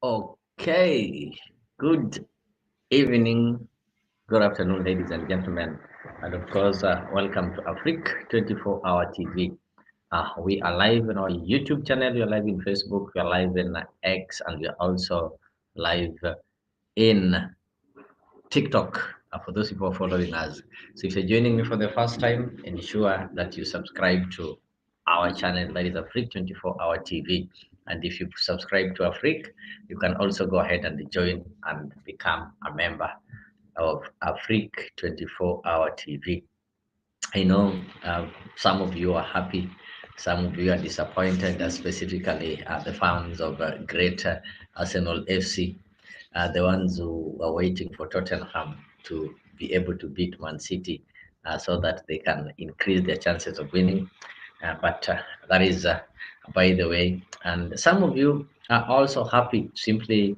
Okay, good evening, good afternoon, ladies and gentlemen, and of course, welcome to Afrique 24-hour TV. We are live on our YouTube channel, we are live in Facebook, we are live in X, and we are also live in TikTok for those people following us. So if you're joining me for the first time, ensure that you subscribe to our channel that is Afrique 24-hour TV. And if you subscribe to Afrique, you can also go ahead and join and become a member of Afrique 24-hour TV. I know some of you are happy, some of you are disappointed, specifically the fans of great Arsenal FC, the ones who are waiting for Tottenham to be able to beat Man City so that they can increase their chances of winning. But that is by the way. And some of you are also happy simply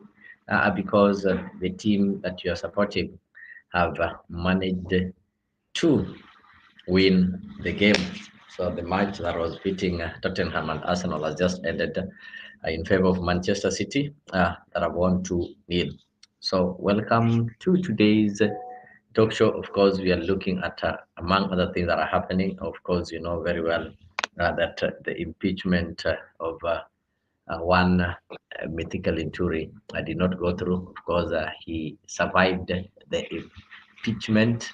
because the team that you are supporting have managed to win the game. So the match that was between Tottenham and Arsenal has just ended in favor of Manchester City that have won 2-0. So welcome to today's talk show. Of course, we are looking at, among other things that are happening, of course, you know very well that the impeachment of one Mithika Linturi did not go through. Of course, he survived the impeachment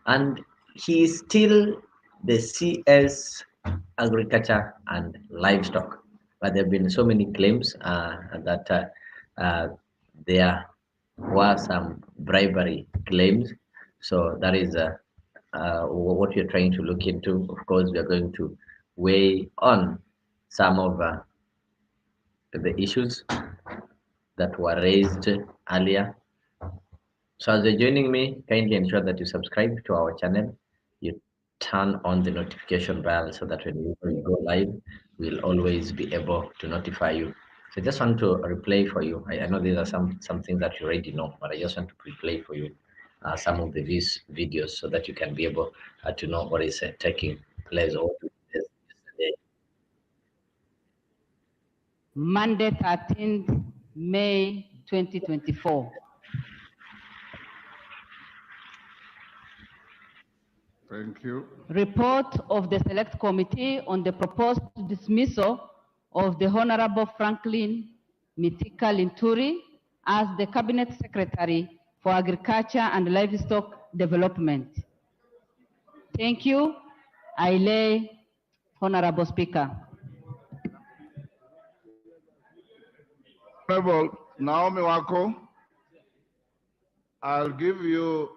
and he is still the CS Agriculture and Livestock. But there have been so many claims that there were some bribery claims. So that is what we're trying to look into. Of course, we are going to weigh on some of the issues that were raised earlier. So as you're joining me, kindly ensure that you subscribe to our channel. You turn on the notification bell so that when we go live, we'll always be able to notify you. So I just want to replay for you. I know these are some things that you already know, but I just want to replay for you some of these videos so that you can be able to know what is taking place or what is yesterday. Monday, 13th May 2024. Thank you. Report of the Select Committee on the proposed dismissal of the Honorable Franklin Mithika Linturi as the Cabinet Secretary for Agriculture and Livestock Development. Thank you. I lay, Honorable Speaker. Honorable Naomi Wako, I'll give you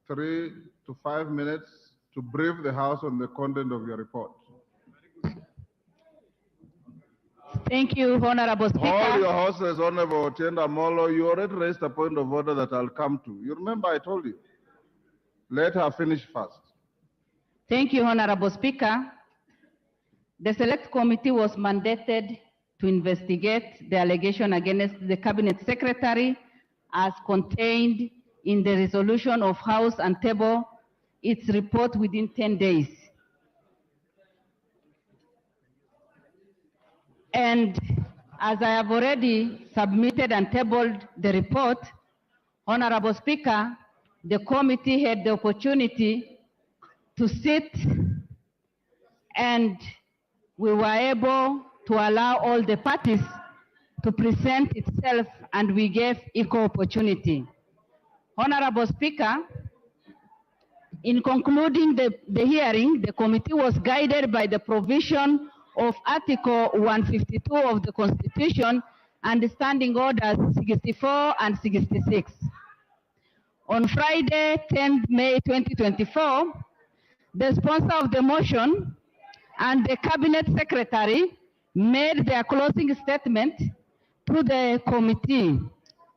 3 to 5 minutes to brief the House on the content of your report. Thank you, Honorable Speaker. Hold your horses, Honorable Otienda Molo. You already raised a point of order that I'll come to. You remember I told you. Let her finish first. Thank you, Honorable Speaker. The Select Committee was mandated to investigate the allegation against the Cabinet Secretary as contained in the resolution of House and table its report within 10 days. And as I have already submitted and tabled the report, Honorable Speaker, the committee had the opportunity to sit and we were able to allow all the parties to present itself and we gave equal opportunity. Honorable Speaker, in concluding the hearing, the committee was guided by the provision of Article 152 of the Constitution and Standing Orders 64 and 66. On Friday, 10th May 2024, the sponsor of the motion and the Cabinet Secretary made their closing statement to the committee.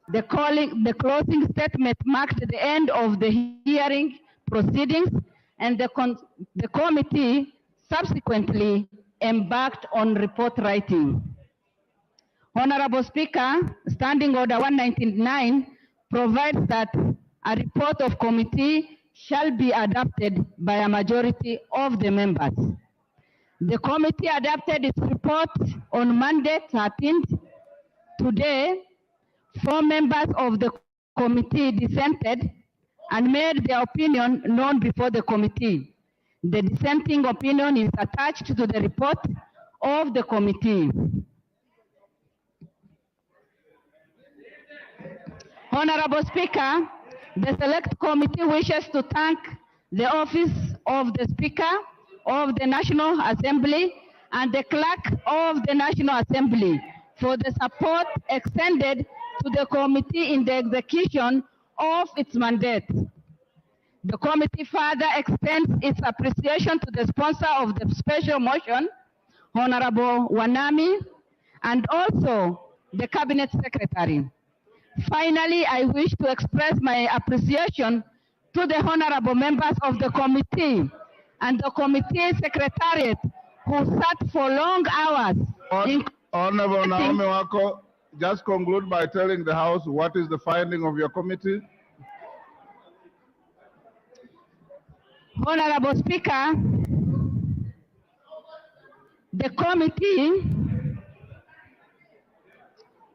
The closing statement marked the end of the hearing proceedings, and the committee subsequently embarked on report writing. Honorable Speaker, Standing Order 199 provides that a report of committee shall be adopted by a majority of the members. The committee adopted its report on Monday, 13th, today, 4 members of the committee dissented and made their opinion known before the committee. The dissenting opinion is attached to the report of the committee. Honorable Speaker, the Select Committee wishes to thank the Office of the Speaker of the National Assembly and the Clerk of the National Assembly for the support extended to the committee in the execution of its mandate. The committee further extends its appreciation to the sponsor of the special motion, Honorable Wanami, and also the Cabinet Secretary. Finally, I wish to express my appreciation to the honorable members of the committee and the committee secretariat who sat for long hours. Honorable Naomi Wako, just conclude by telling the House what is the finding of your committee. Honorable Speaker, the committee,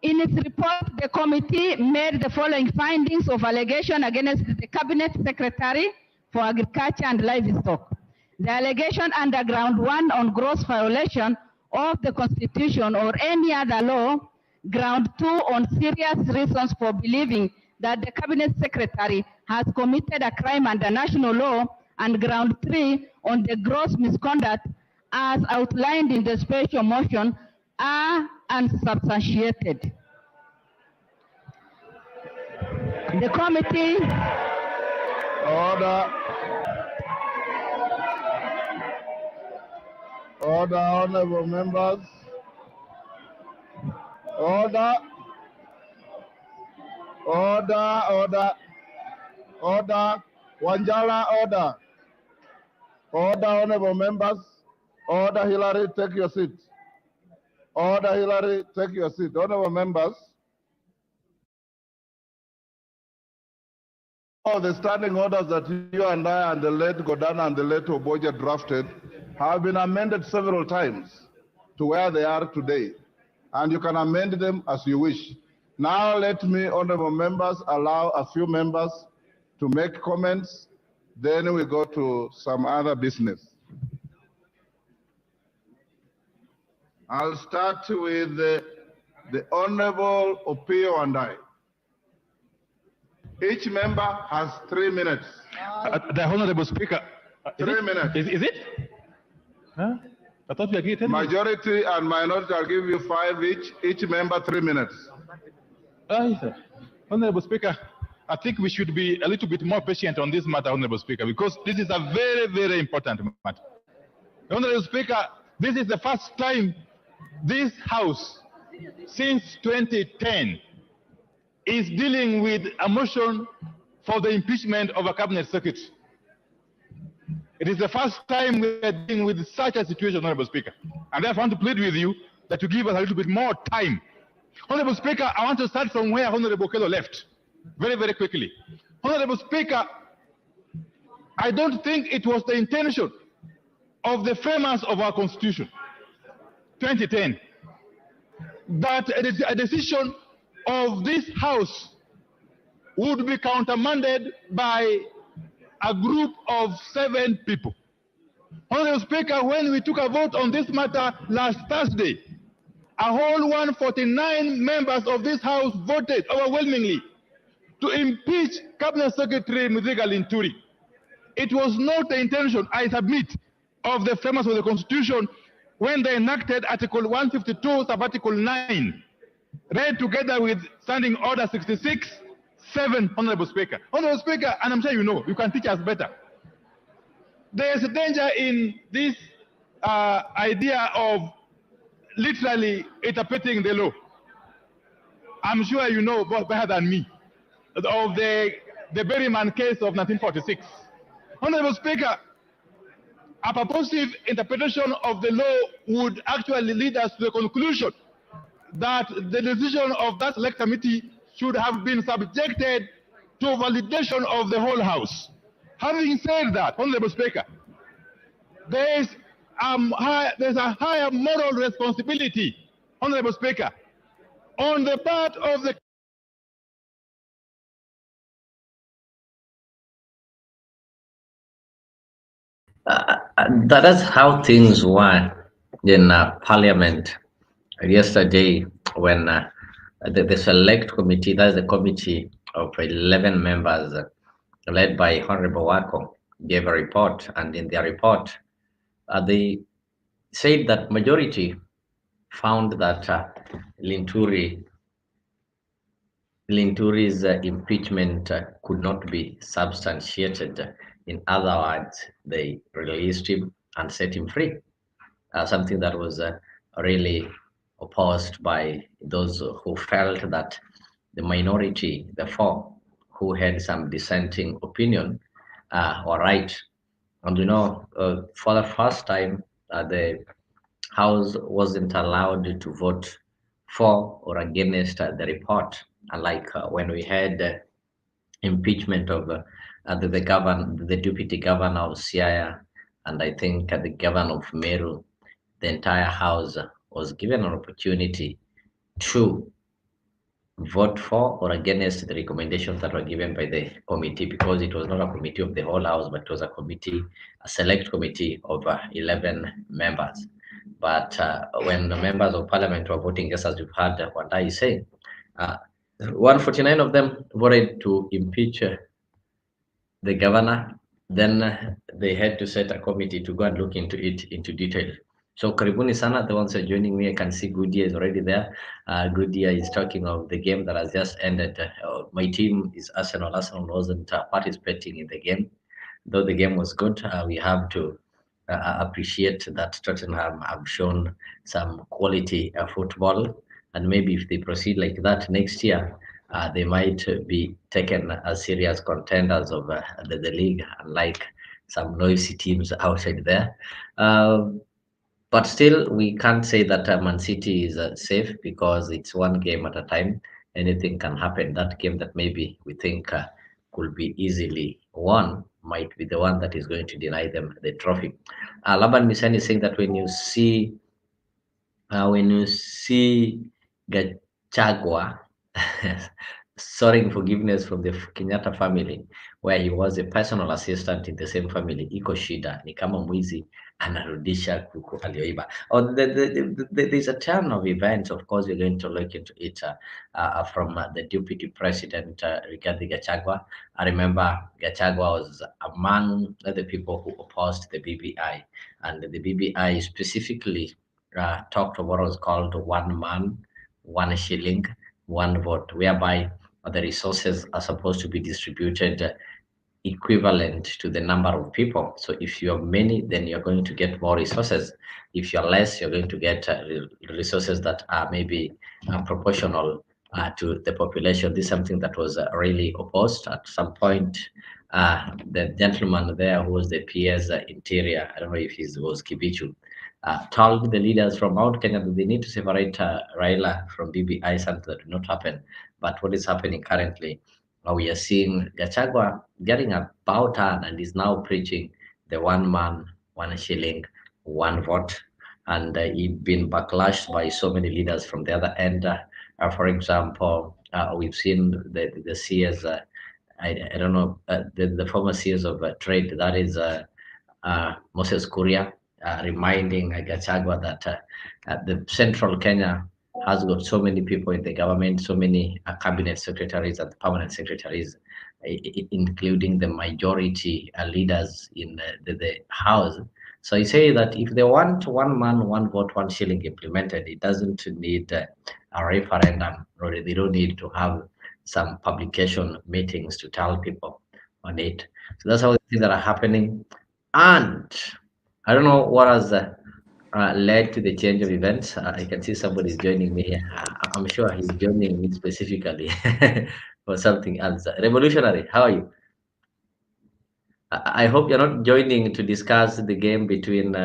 in its report, the committee made the following findings of allegation against the Cabinet Secretary for Agriculture and Livestock. The allegation under ground 1 on gross violation of the Constitution or any other law, ground 2 on serious reasons for believing that the Cabinet Secretary has committed a crime under national law, and ground 3 on the gross misconduct as outlined in the special motion are unsubstantiated. The committee. Order. Order, honorable members. Order. Order, order. Order. Wanjala, order. Order, honorable members. Order, Hillary, take your seat. Order, Hillary, take your seat. Honorable members. All the standing orders that you and I and the late Godana and the late Oboja drafted have been amended several times to where they are today. And you can amend them as you wish. Now let me, honorable members, allow a few members to make comments. Then we go to some other business. I'll start with the Honorable Opio and I. Each member has 3 minutes. The Honorable Speaker. 3 minutes. Is it? Huh? I thought we agreed 10 minutes. Majority and minority, I'll give you 5 each. Each member 3 minutes. Honorable Speaker, I think we should be a little bit more patient on this matter, Honorable Speaker, because this is a very, very important matter. Honorable Speaker, this is the first time this House, since 2010, is dealing with a motion for the impeachment of a Cabinet Secretary. It is the first time we are dealing with such a situation, Honorable Speaker. And therefore, I want to plead with you that you give us a little bit more time. Honorable Speaker, I want to start from where Honorable Kelo left, very, very quickly. Honorable Speaker, I don't think it was the intention of the framers of our Constitution, 2010, that a decision of this House would be countermanded by a group of 7 people. Honorable Speaker, when we took a vote on this matter last Thursday, a whole 149 members of this House voted overwhelmingly to impeach Cabinet Secretary Mithika Linturi. It was not the intention, I submit, of the framers of the Constitution when they enacted Article 152, Sub-Article 9, read together with Standing Order 66(7), Honorable Speaker. Honorable Speaker, and I'm sure you know, you can teach us better. There is a danger in this idea of literally interpreting the law. I'm sure you know better than me of the Berryman case of 1946. Honorable Speaker, a purposive interpretation of the law would actually lead us to the conclusion that the decision of that select committee should have been subjected to validation of the whole House. Having said that, Honorable Speaker, there's a higher moral responsibility, Honorable Speaker, on the part of the That is how things were in Parliament yesterday when the select committee, that's the committee of 11 members led by Honorable Wako, gave a report. And in their report, they said that majority found that Linturi Linturi's impeachment could not be substantiated. In other words, they released him and set him free, something that was really opposed by those who felt that the minority, the four, who had some dissenting opinion, were right. And for the first time, the House wasn't allowed to vote for or against the report, unlike when we had impeachment of the deputy governor of Siaya, and I think the governor of Meru. The entire House was given an opportunity to vote for or against the recommendations that were given by the committee, because it was not a committee of the whole House, but it was a select committee of 11 members. But when the members of parliament were voting, just as you've heard what I say, 149 of them voted to impeach the governor. Then they had to set a committee to go and look into it into detail. So karibuni sana, the ones who are joining me. I can see Goodia is already there. Goodia is talking of the game that has just ended. My team is Arsenal. Arsenal wasn't participating in the game, though the game was good. We have to appreciate that Tottenham have shown some quality football, and maybe if they proceed like that next year, they might be taken as serious contenders of the league, unlike some noisy teams outside there. But still, we can't say that Man City is safe, because it's one game at a time. Anything can happen. That game that maybe we think could be easily won might be the one that is going to deny them the trophy. Laban Misani is saying that when you see Gachagua soaring forgiveness from the Kenyatta family, where he was a personal assistant in the same family, iko shida ni kama mwizi anarudisha kuku aliyoiba. There's a turn of events. Of course, we're going to look into it from the deputy president Rigathi Gachagua. I remember Gachagua was among the people who opposed the BBI, and the BBI specifically talked of what was called one man, one shilling, one vote, whereby the resources are supposed to be distributed equivalent to the number of people. So if you have many, then you're going to get more resources. If you're less, you're going to get resources that are maybe proportional to the population. This is something that was really opposed at some point. The gentleman there who was the PS Interior, I don't know if he was Kibichu, told the leaders from Mount Kenya that they need to separate Raila from BBI, something that did not happen. But what is happening currently, we are seeing Gachagua getting a bow turn and is now preaching the one man, one shilling, one vote. And he's been backlashed by so many leaders from the other end. For example, we've seen the CS, I don't know, the former CS of trade, that is Moses Kuria, reminding Gachagua that the central Kenya has got so many people in the government, so many cabinet secretaries and permanent secretaries, including the majority leaders in the House. So he say that if they want one man, one vote, one shilling implemented, it doesn't need a referendum, or they don't need to have some publication meetings to tell people on it. So that's how the things that are happening. And I don't know what has led to the change of events. I can see somebody's joining me here. I'm sure he's joining me specifically for something else. Revolutionary, how are you? I hope you're not joining to discuss the game between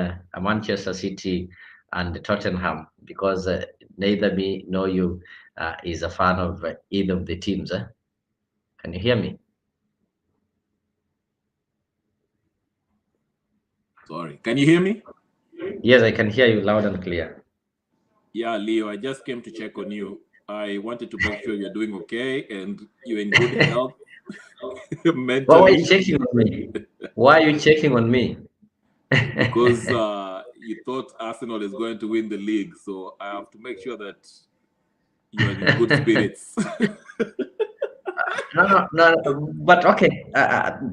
Manchester City and Tottenham, because neither me nor you is a fan of either of the teams. Can you hear me? Sorry, can you hear me? Yes, I can hear you loud and clear. Yeah, Leo, I just came to check on you. I wanted to make sure you're doing okay and you're in good health. Why are you checking on me? Why are you checking on me? because you thought Arsenal is going to win the league. So I have to make sure that you are in good spirits. No. But okay,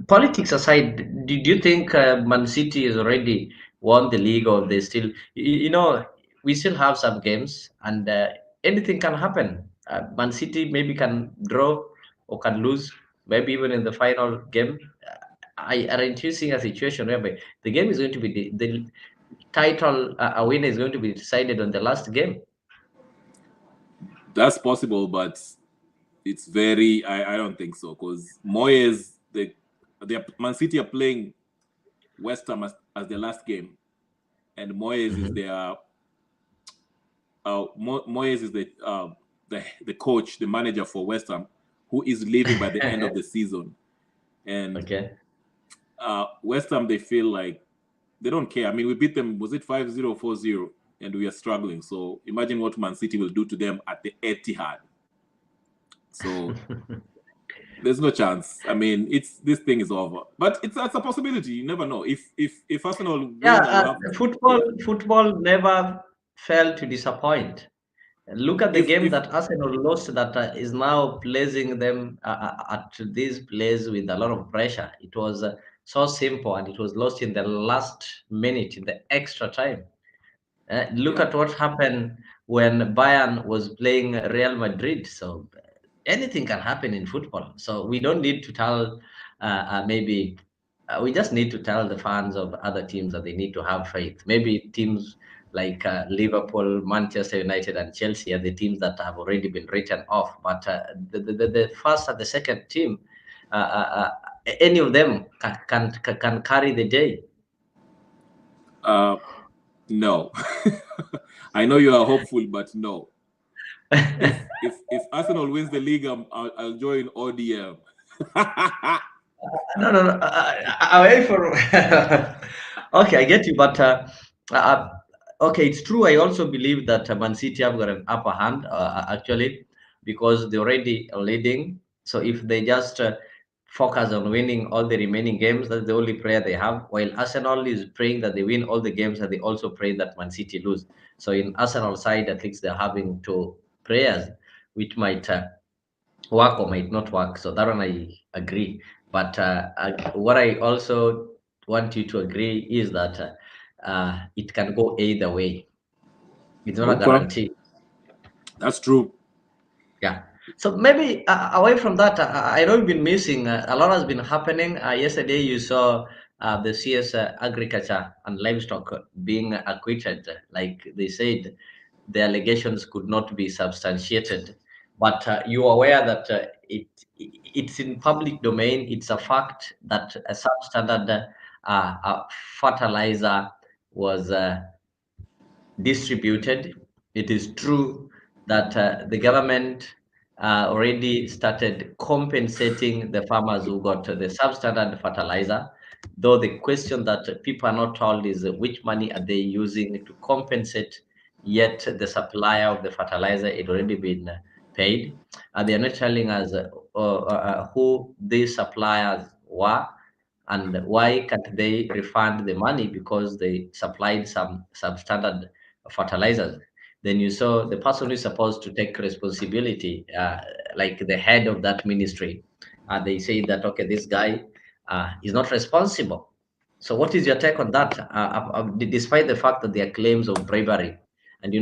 politics aside, do you think Man City has already won the league, or they still? We still have some games, and anything can happen. Man City maybe can draw or can lose, maybe even in the final game. I are introducing a situation whereby the game is going to be the title a winner is going to be decided on the last game. That's possible, but it's very. I don't think so, because Moyes, the Man City are playing West Ham as their last game, and Moyes is Mhm. their Moyes is the coach, the manager for West Ham, who is leaving by the end of the season. And Okay. West Ham, they feel like they don't care. I mean, we beat them, was it 5-0, 4-0, and we are struggling. So imagine what Man City will do to them at the Etihad. So there's no chance. I mean, this thing is over. But that's a possibility. You never know. If Arsenal Yeah, win, I will have football yeah. football never failed to disappoint. Look at the game If that Arsenal lost that is now placing them at this place with a lot of pressure. It was so simple, and it was lost in the last minute, in the extra time. Look yeah. at what happened when Bayern was playing Real Madrid. So anything can happen in football. So we don't need to tell, maybe we just need to tell the fans of other teams that they need to have faith. Maybe teams like Liverpool, Manchester United, and Chelsea are the teams that have already been written off. But the first and the second team, uh, uh, uh, any of them can carry the day. Uh, no. I know you are hopeful, but no. If Arsenal wins the league, I'll join ODM. No. Away from. Okay, I get you, but uh, okay, it's true. I also believe that Man City have got an upper hand, actually, because they're already leading. So if they just focus on winning all the remaining games, that's the only prayer they have. While Arsenal is praying that they win all the games, and they also pray that Man City lose. So in Arsenal side, at least they're having two prayers, which might work or might not work. So that one I agree. But what I also want you to agree is that it can go either way. It's not a Okay, guarantee. that's true. Yeah. So maybe away from that, I know you've been missing. A lot has been happening. Yesterday, you saw the CS Agriculture and Livestock being acquitted. Like they said, the allegations could not be substantiated. But you are aware that it's in public domain. It's a fact that a substandard fertilizer was distributed. It is true that the government already started compensating the farmers who got the substandard fertilizer. Though the question that people are not told is which money are they using to compensate, yet the supplier of the fertilizer had already been paid. They are not telling us who these suppliers were, and why can't they refund the money because they supplied some substandard fertilizers. Then you saw the person who is supposed to take responsibility, like the head of that ministry. They say that, okay, this guy is not responsible. So, what is your take on that? Despite the fact that there are claims of bribery, and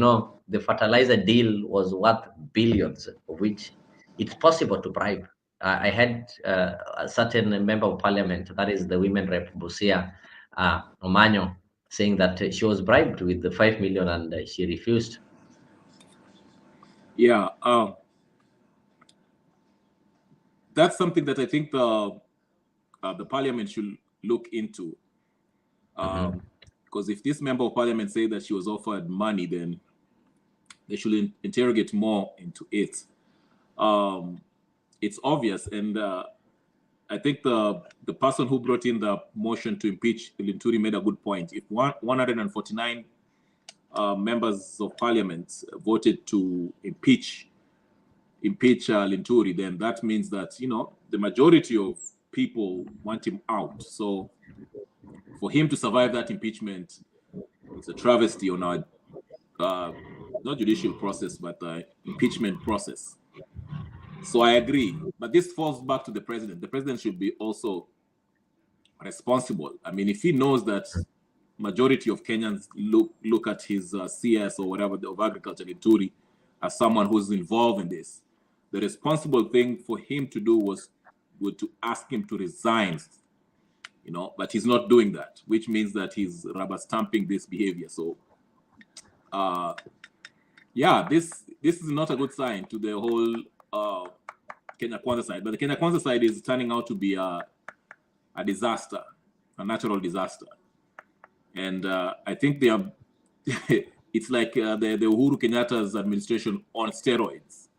the fertilizer deal was worth billions, of which it's possible to bribe. I had a certain member of parliament, that is the women rep Busia Omanyo, saying that she was bribed with the 5 million and she refused. Yeah, that's something that I think the parliament should look into. Mhm. Because if this member of parliament say that she was offered money, then they should interrogate more into it. Um, it's obvious, and I think the person who brought in the motion to impeach Linturi made a good point. If 149 members of parliament voted to impeach Linturi, then that means that the majority of people want him out. So for him to survive that impeachment, it's a travesty on our not judicial process, but impeachment process. So I agree, but this falls back to the president. The president should be also responsible. I mean, if he knows that majority of Kenyans look at his CS or whatever of agriculture, Linturi, as someone who's involved in this, the responsible thing for him to do was to ask him to resign, you know, but he's not doing that, which means that he's rubber stamping this behavior. So, yeah, this is not a good sign to the whole Kenya Kwanza side. But the Kenya Kwanza side is turning out to be a disaster, a natural disaster. And I think they are, it's like the Uhuru Kenyatta's administration on steroids.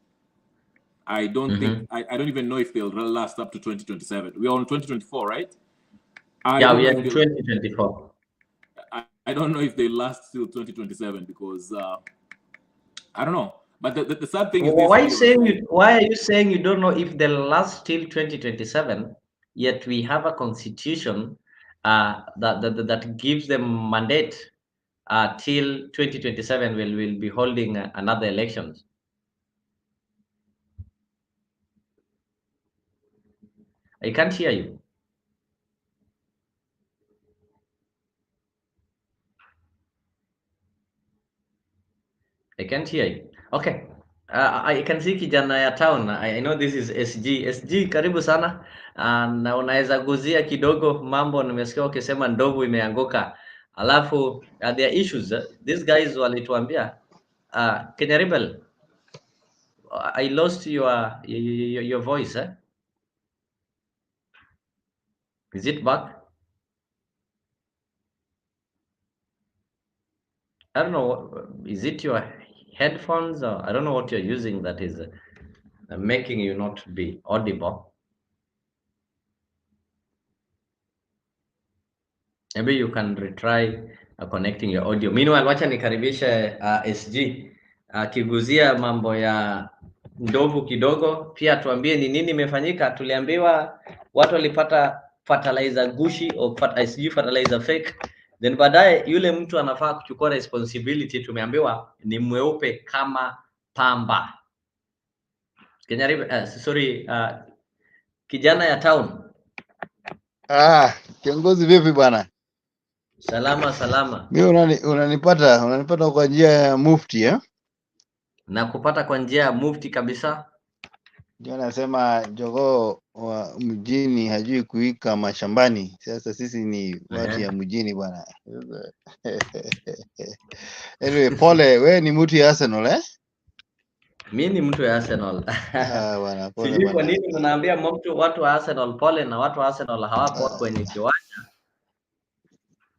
I don't think, I don't even know if they'll last up to 2027. We are on 2024, right? Yeah, we are in 2024. I don't know if they last till 2027 because I don't know. But the sad thing is, why are you saying you don't know if they'll last till 2027? Yet we have a constitution that gives them mandate till 2027. We'll be holding another elections. I can't hear you. I can't hear you. Okay. I can see kijana ya town. I know this is SG. SG, karibu sana. Na unaweza guzia kidogo mambo nimesikia ukisema ndovu imeanguka. Alafu there are issues. These guys walituambia Kenya Rebel. I lost your voice. Is it back? I don't know. Is it your headphones or I don't know what you're using that is making you not be audible. Maybe you can retry connecting your audio. Meanwhile, wacha nikaribishe SG akiguzia mambo ya ndovu kidogo, pia tuambie ni nini imefanyika. Tuliambiwa watu walipata fertilizer gushi au SG fertilizer fake, then baadaye yule mtu anafaa kuchukua responsibility. Tumeambiwa ni mweupe kama pamba. Kijana ya town. Kiongozi vipi bwana? Salama. Mimi unanipata kwa njia ya mufti Na kupata kwa njia ya mufti kabisa. Ndio anasema jogoo wa mjini hajui kuika mashambani. Sasa sisi ni watu ya mjini bwana. Anyway, pole, wewe ni mtu ya Arsenal Mimi ni mtu ya Arsenal. Bwana, pole. Sijui kwa nini mnaambia watu wa Arsenal pole na watu wa Arsenal hawapo kwenye kiwanja.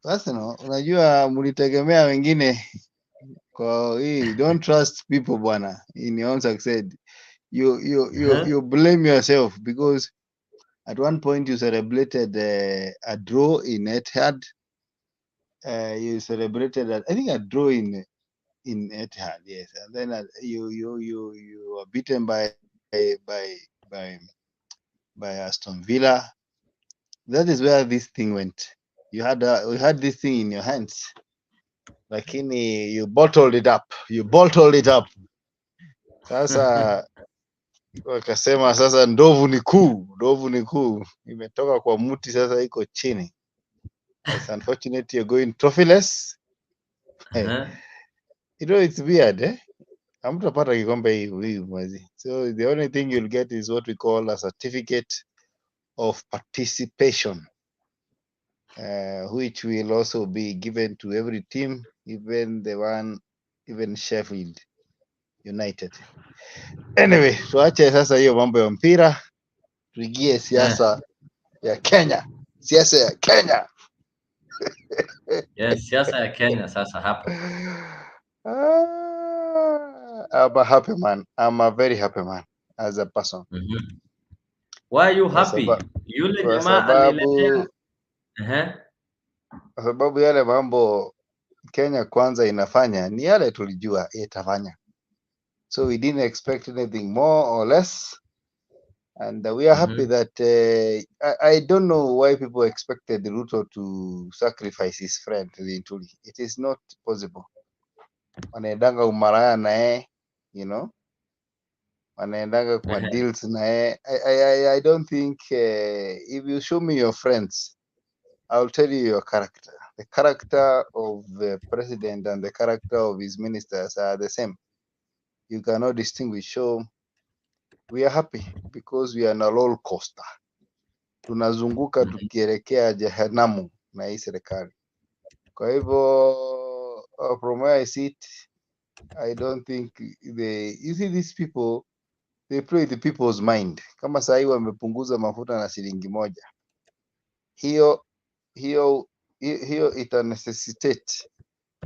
Arsenal, unajua mlitegemea wengine kwa hii, don't trust people bwana. In your own success, you blame yourself because at one point you celebrated a draw in Etihad. You celebrated I think a draw in Etihad, yes, and then you were beaten by Aston Villa. That is where this thing went. We had this thing in your hands, lakini you bottled it up. Sasa wakasema sasa ndovu ni kuu imetoka kwa mti, sasa iko chini. It's unfortunate you're going trophyless. You know, it's weird hamtapata kikombe hii mwezi. So the only thing you'll get is what we call a certificate of participation, which will also be given to every team, even Sheffield United. Anyway, tuache sasa hiyo mambo ya mpira, tuingie siasa ya Kenya. Siasa ya Kenya. Yes, siasa ya Kenya sasa hapa. I'm a happy man. I'm a very happy man as a person. Why are you happy? Yule jamaa aliletea. Kwa sababu yale mambo Kenya Kwanza inafanya ni yale tulijua itafanya. So we didn't expect anything more or less. And we are happy Mm-hmm. that I don't know why people expected Ruto to sacrifice his friend Linturi. It is not possible. Wanaendanga umaraya naye, you know, wanaendanga kwa deals naye. I don't think if you show me your friends, I'll tell you your character. The character of the president and the character of his ministers are the same. You cannot distinguish. So we are happy because we are on a roller coaster. Tunazunguka tukielekea jehanamu na hii serikali. Kwa hivyo from where I sit, I don't think you see these people, they play the people's mind. Kama sahii wamepunguza mafuta na shilingi moja, hiyo hiyo ita necessitate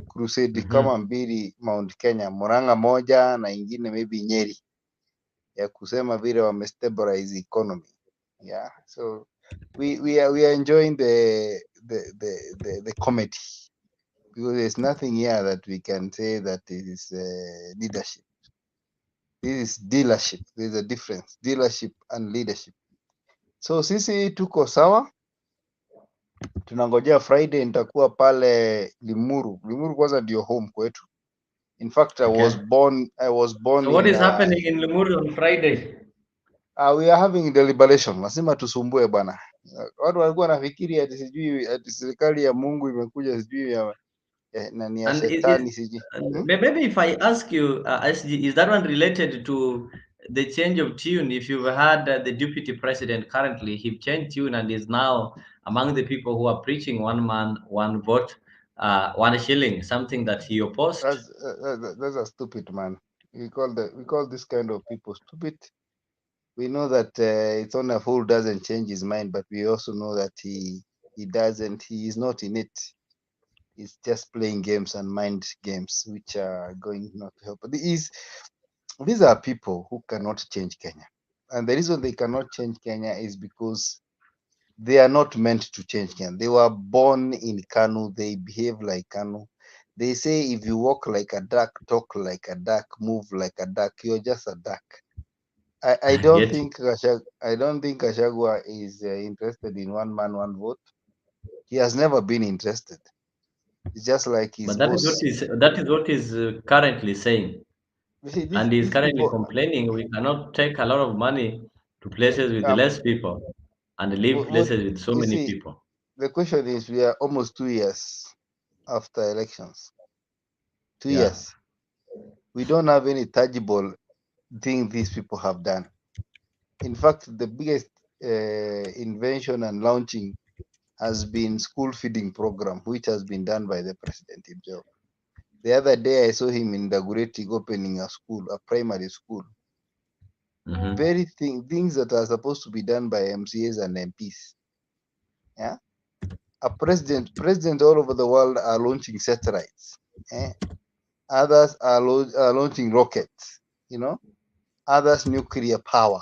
crusade kama Mm-hmm. mbili Mount Kenya, Murang'a moja na ingine maybe Nyeri, ya kusema vile wamestabilize economy. Yeah, so we are enjoying the comedy, because there's nothing here that we can say that it is leadership. This is dealership. There's a difference, dealership and leadership. So sisi tuko sawa, tunangojea Friday nitakuwa pale Limuru. Limuru kwanza ndio home kwetu. In fact, I was Okay. born So what in is happening in Limuru on Friday? we are having deliberation. Lazima tusumbue bwana. Watu walikuwa nafikiri ati sijui ati serikali ya Mungu imekuja sijui ya nani ya And shetani sijui. maybe if I ask you, SG, is that one related to the change of tune? If you've had the deputy president currently, he changed tune and is now among the people who are preaching one man, one vote, 1 shilling, something that he opposed. That's a stupid man. We call this kind of people stupid. We know that it's only a fool doesn't change his mind, but we also know that he doesn't. He is not in it. He's just playing games and mind games, which are going not to help. But these are people who cannot change Kenya, and the reason they cannot change Kenya is because they are not meant to change Kenya. They were born in Kanu. They behave like Kanu. They say if you walk like a duck, talk like a duck, move like a duck, you're just a duck. I I don't get it. think I don't think Gachagua is interested in one man, one vote. He has never been interested. It's just like his But that is what boss. is currently saying. You see, And he's these currently people. complaining we cannot take a lot of money to places with Um, less people and leave places with so you many see, people. the question is, we are almost 2 years after elections. Two Yeah. years. We don't have any tangible thing these people have done. In fact, the biggest invention and launching has been school feeding program, which has been done by the president himself. The other day, I saw him in Daguretti opening a school, a primary school. Mm-hmm. Very things that are supposed to be done by MCAs and MPs. Yeah, a president all over the world are launching satellites. Eh? Others are launching rockets. You know, others nuclear power.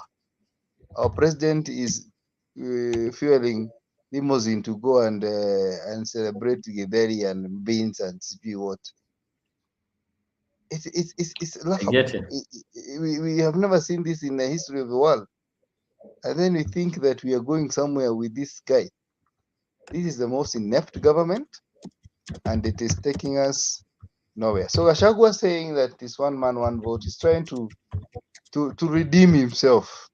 Our president is fueling limousine to go and celebrate Githeri and beans and CP what. It's I laughable. get it. We have never seen this in the history of the world. And then we think that we are going somewhere with this guy. This is the most inept government, and it is taking us nowhere. So Gachagua saying that this one man, one vote is trying to redeem himself,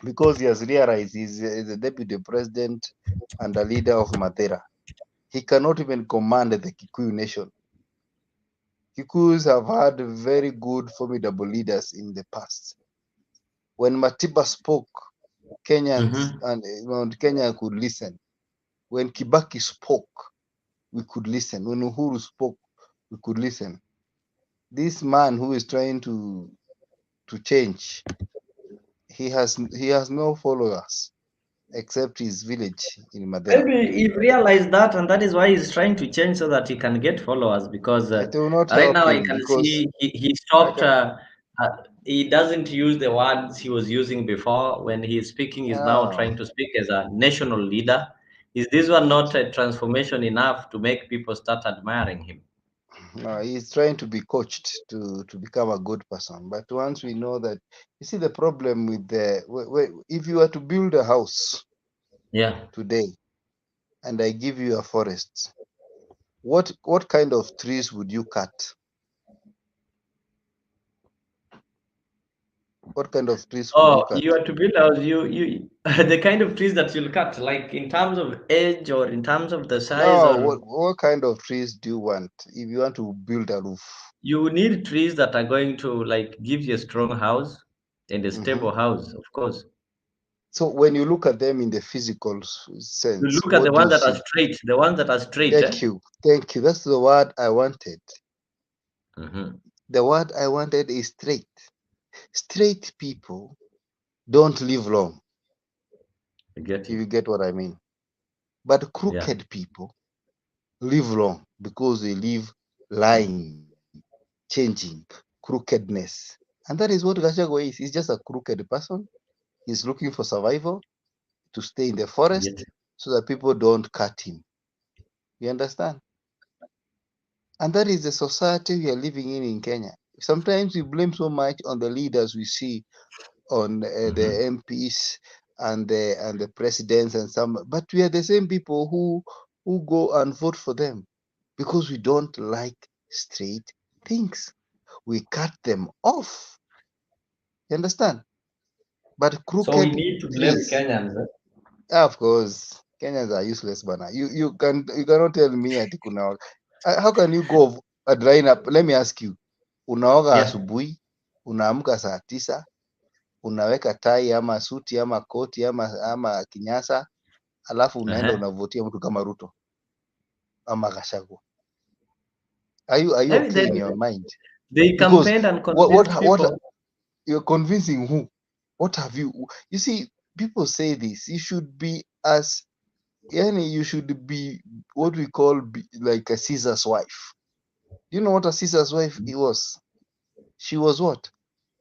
because he has realized he's the deputy president and a leader of Madeira. He cannot even command the Kikuyu nation. Kikuyus have had very good, formidable leaders in the past. When Matiba spoke, Kenyans Mm-hmm. and Mount Kenya could listen. When Kibaki spoke, we could listen. When Uhuru spoke, we could listen. This man who is trying to change, he has no followers except his village in Madeira. Maybe he realized that, and that is why he's trying to change so that he can get followers. Because It will not right help now I him can because see he I stopped. can, Uh, he doesn't use the words he was using before when he is speaking. He's now no, trying to speak as a national leader. Is this one not a transformation enough to make people start admiring him? No, he's trying to be coached to become a good person. But once we know that, you see, the problem with if you were to build a house Yeah. today, and I give you a forest, what kind of trees would you cut? What kind of trees would you Oh, cut? you are to build house. You the kind of trees that you'll cut, like in terms of age or in terms of the size, No, or what kind of trees do you want if you want to build a roof? you need trees that are going to like give you a strong house and a Hmm. stable house, of course. So when you look at them in the physical You sense, look at the what do ones you that are see? straight, the ones that are straight, eh? Thank you, thank you. That's the word I wanted. Mm-hmm. The word I wanted is straight. Straight people don't live long, I get if you. you get what I mean. But Yeah. crooked people live long because they live lying, changing, crookedness. And that is what Gachagua is. He's just a crooked person. He's looking for survival to stay in the I get forest you. so that people don't cut him. You understand? And that is the society we are living in Kenya. Sometimes we blame so much on the leaders we see on Mm-hmm. the MPs and the presidents and some, but we are the same people who go and vote for them because we don't like straight things. We cut them off. You understand? But So we crooked need to blame trees, Kenyans. Eh? of course, Kenyans are useless, bana. You cannot tell me ati kuna how can you go a drying up? Let me ask you, unaoga Yeah. asubuhi, unaamka saa 9, unaweka tai ama suti ama koti ama kinyasa, alafu unaenda Uh-huh. unavutia mtu kama Ruto ama Gachagua. Are you I mean, okay in your mind? they Because campaigned and what convinced what people. you're convincing who? What have you see? People say this. You should be as yani you should be what we call like a Caesar's wife. Do you know what a Caesar's wife was? She was what?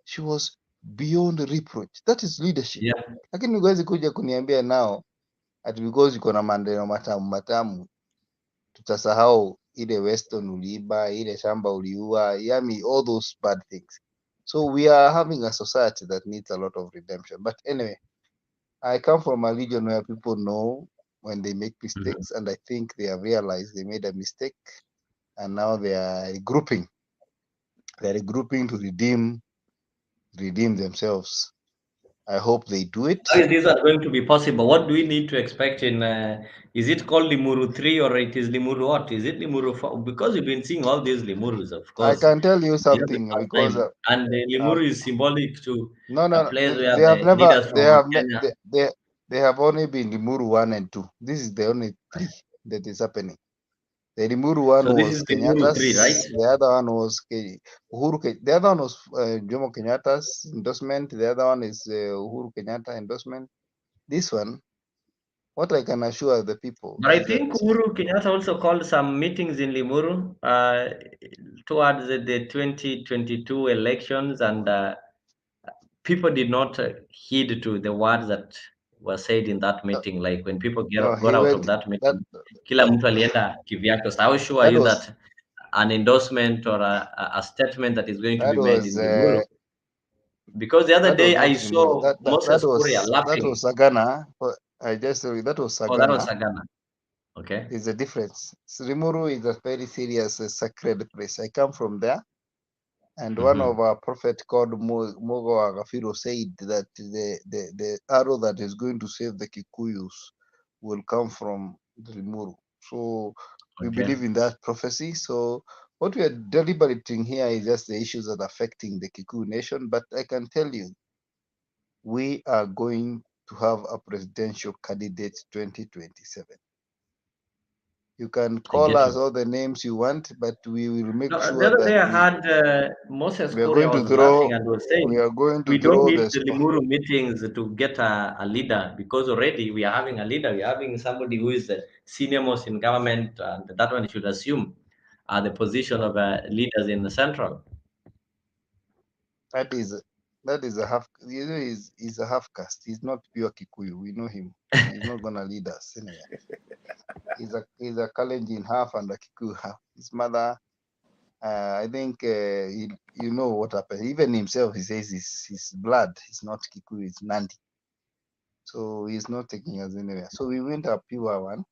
She was beyond reproach. That is leadership. Yeah. Lakini huwezi kuja kuniambia nao ati because uko na maneno matamu matamu tutasahau ile Weston uliiba, ile shamba uliua, yami, all those bad things. So we are having a society that needs a lot of redemption. But anyway, I come from a region where people know when they make Mm-hmm. mistakes, and I think they have realized they made a mistake, and now they are regrouping. They are regrouping to redeem themselves. I hope they do it. How is this are going to be possible? What do we need to expect in? Is it called Limuru 3 or it is Limuru what? Is it Limuru 4? Because we've been seeing all these Limurus, of I course. can tell you It's not the something first because time. And uh, Limuru is symbolic to no, a no, place where they have the never, leaders they from have, Kenya. they have only been Limuru 1 and 2. This is the only 3 that is happening. The Limuru one So this is was Limuru 3, right? Kenyatta's, the other one was the other one was Jomo Kenyatta's endorsement, the other one is Uhuru Kenyatta endorsement. This one, what I can assure the people But I is that think Uhuru Kenyatta also called some meetings in Limuru towards the 2022 elections, and people did not heed to the words that were said in that uh, meeting. Like when people no, got he out of went that that meeting, kila mtu alienda kivyake. So how sure are that you was that an endorsement or a statement that is going to that be made was in Limuru? Because the other that was day not I Limuru. saw Moses Kuria That laughing. was Sagana. I just tell you that was Oh, that was Sagana. Sagana. Okay. Is a difference. Rimuru is a very serious sacred place. I come from there, and one Mm-hmm. of our prophet called Mogo Agafiro said that the arrow that is going to save the Kikuyus will come from Rimuru. So we Okay. believe in that prophecy. So what we are deliberating here is just the issues that are affecting the Kikuyu nation. But I can tell you, we are going to have a presidential candidate 2027. You can I call get us you. all the names you want, but we will make No, the sure other that day I had Moses we are Kuria going to was laughing throw and was we saying, are going to we don't throw need the the Limuru meetings to get a leader because already we are having a leader. We are having somebody who is the senior most in government, and that one should assume the position of leaders in the central. that is a half he's a half caste. He's not pure Kikuyu. We know him. He's not gonna lead us anywhere. He's a Kalenjin half and a Kikuyu half. His mother I think you know what happened. Even himself, he says his blood is not Kikuyu, it's Nandi. So he's not taking us anywhere. So we went a pure one,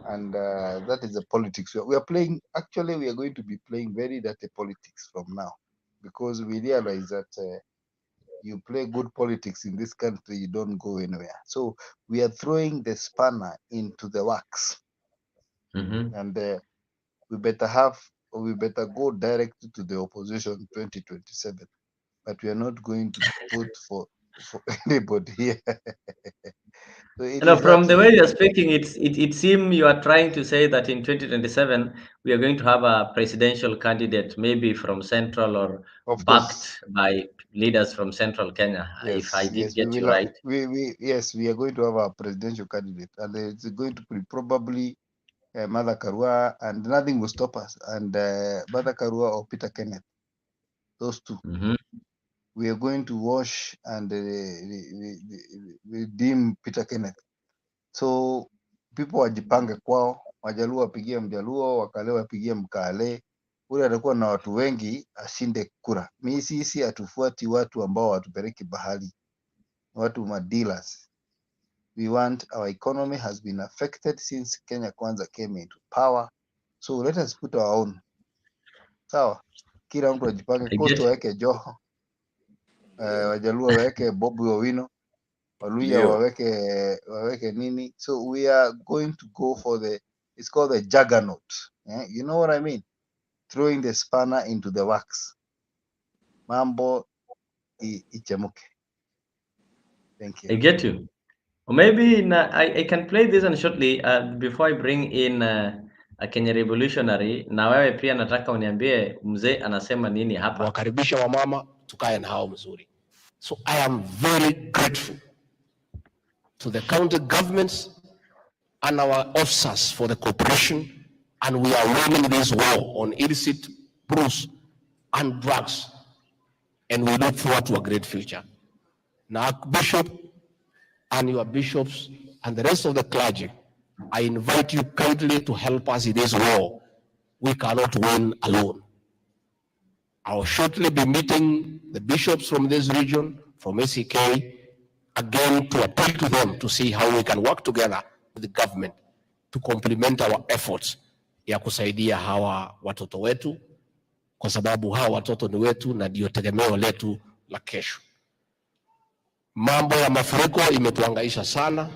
and that is the politics. We are playing. Actually, we are going to be playing very dirty politics from now, because we realize that you play good politics in this country, you don't go anywhere. So we are throwing the spanner into the works, and we better go direct to the opposition 2027. But we are not going to vote for anybody here. So it is From that the way simple. you're speaking, it seems you are trying to say that in 2027 we are going to have a presidential candidate, maybe from Central or Of course, backed by leaders from Central Kenya. If I yes, did yes, we get you will. right. Yes, we are going to have a presidential candidate, and it's going to be probably Mother Karua, and nothing will stop us. And Mother Karua or Peter Kenneth, those two. Mm-hmm. We are going to wash and redeem Peter Kenneth. So people wajipange kwao, Wajaluo wapigie Mjaluo, Wakale wapigie Mkale. Ule atakuwa na watu wengi ashinde kura. Sisi hatufuati watu ambao watupeleki bahari, watu madealers. We want, our economy has been affected since Kenya Kwanza came into power. So let us put our own. Sawa, kila mtu ajipange. I Coast get. waweke Joho, Wajaluo waweke Bobi Owino, Waluya Ndio. waweke nini. So we are going to go for it's called the juggernaut. You know what I mean? Throwing the spanner into the works. Mambo ichemuke. Thank you. I get you. Or maybe I can play this one shortly before I bring in a Kenya Revolutionary. Na wewe pia nataka uniambie mzee anasema nini hapa. Wakaribisha wamama tukae na hao mzuri. So I am very grateful to the county governments and our officers for the cooperation, and we are winning this war on illicit brews and drugs, and we look forward to a great future. Now, Bishop and your bishops and the rest of the clergy, I invite you kindly to help us in this war. We cannot win alone. I will shortly be meeting the bishops from this region, from ACK, again to appeal to them to see how we can work together with the government to complement our efforts ya kusaidia hawa watoto wetu, kwa sababu hawa watoto ni wetu na ndio tegemeo letu la kesho. Mambo ya mafuriko imetuhangaisha sana.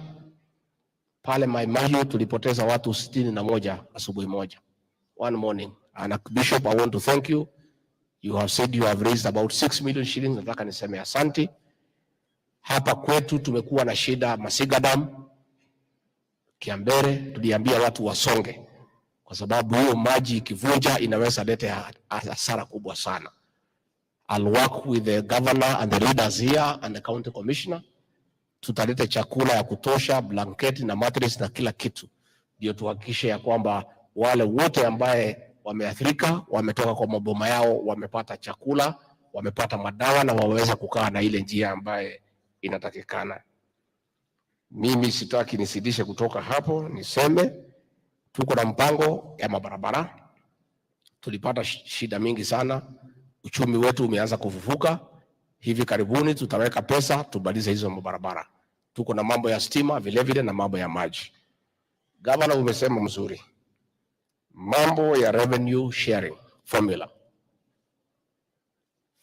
Pale Mai Mahiu tulipoteza watu 61 asubuhi moja, one morning. And Bishop, I want to thank you. You have said you have raised about 6 million shillings. Nataka niseme asante. Hapa kwetu tumekuwa na shida Masiga Dam, Kiambere, tuliambia watu wasonge kwa sababu hiyo maji ikivunja inaweza leta hasara kubwa sana. I'll work with the governor and the leaders here and the county commissioner. Tutaleta chakula ya kutosha, blanketi na mattress na kila kitu, ndio tuhakikishe ya kwamba wale wote ambaye wameathirika wametoka kwa maboma yao, wamepata chakula, wamepata madawa na waweza kukaa na ile njia ambaye inatakikana. Mimi sitaki nisidishe kutoka hapo, niseme tuko na mpango ya mabarabara. Tulipata shida mingi sana, uchumi wetu umeanza kufufuka. Hivi karibuni tutaweka pesa tubadilishe hizo mabarabara. Tuko na mambo ya stima vile vile na mambo ya maji. Gavana umesema mzuri, mambo ya revenue sharing formula.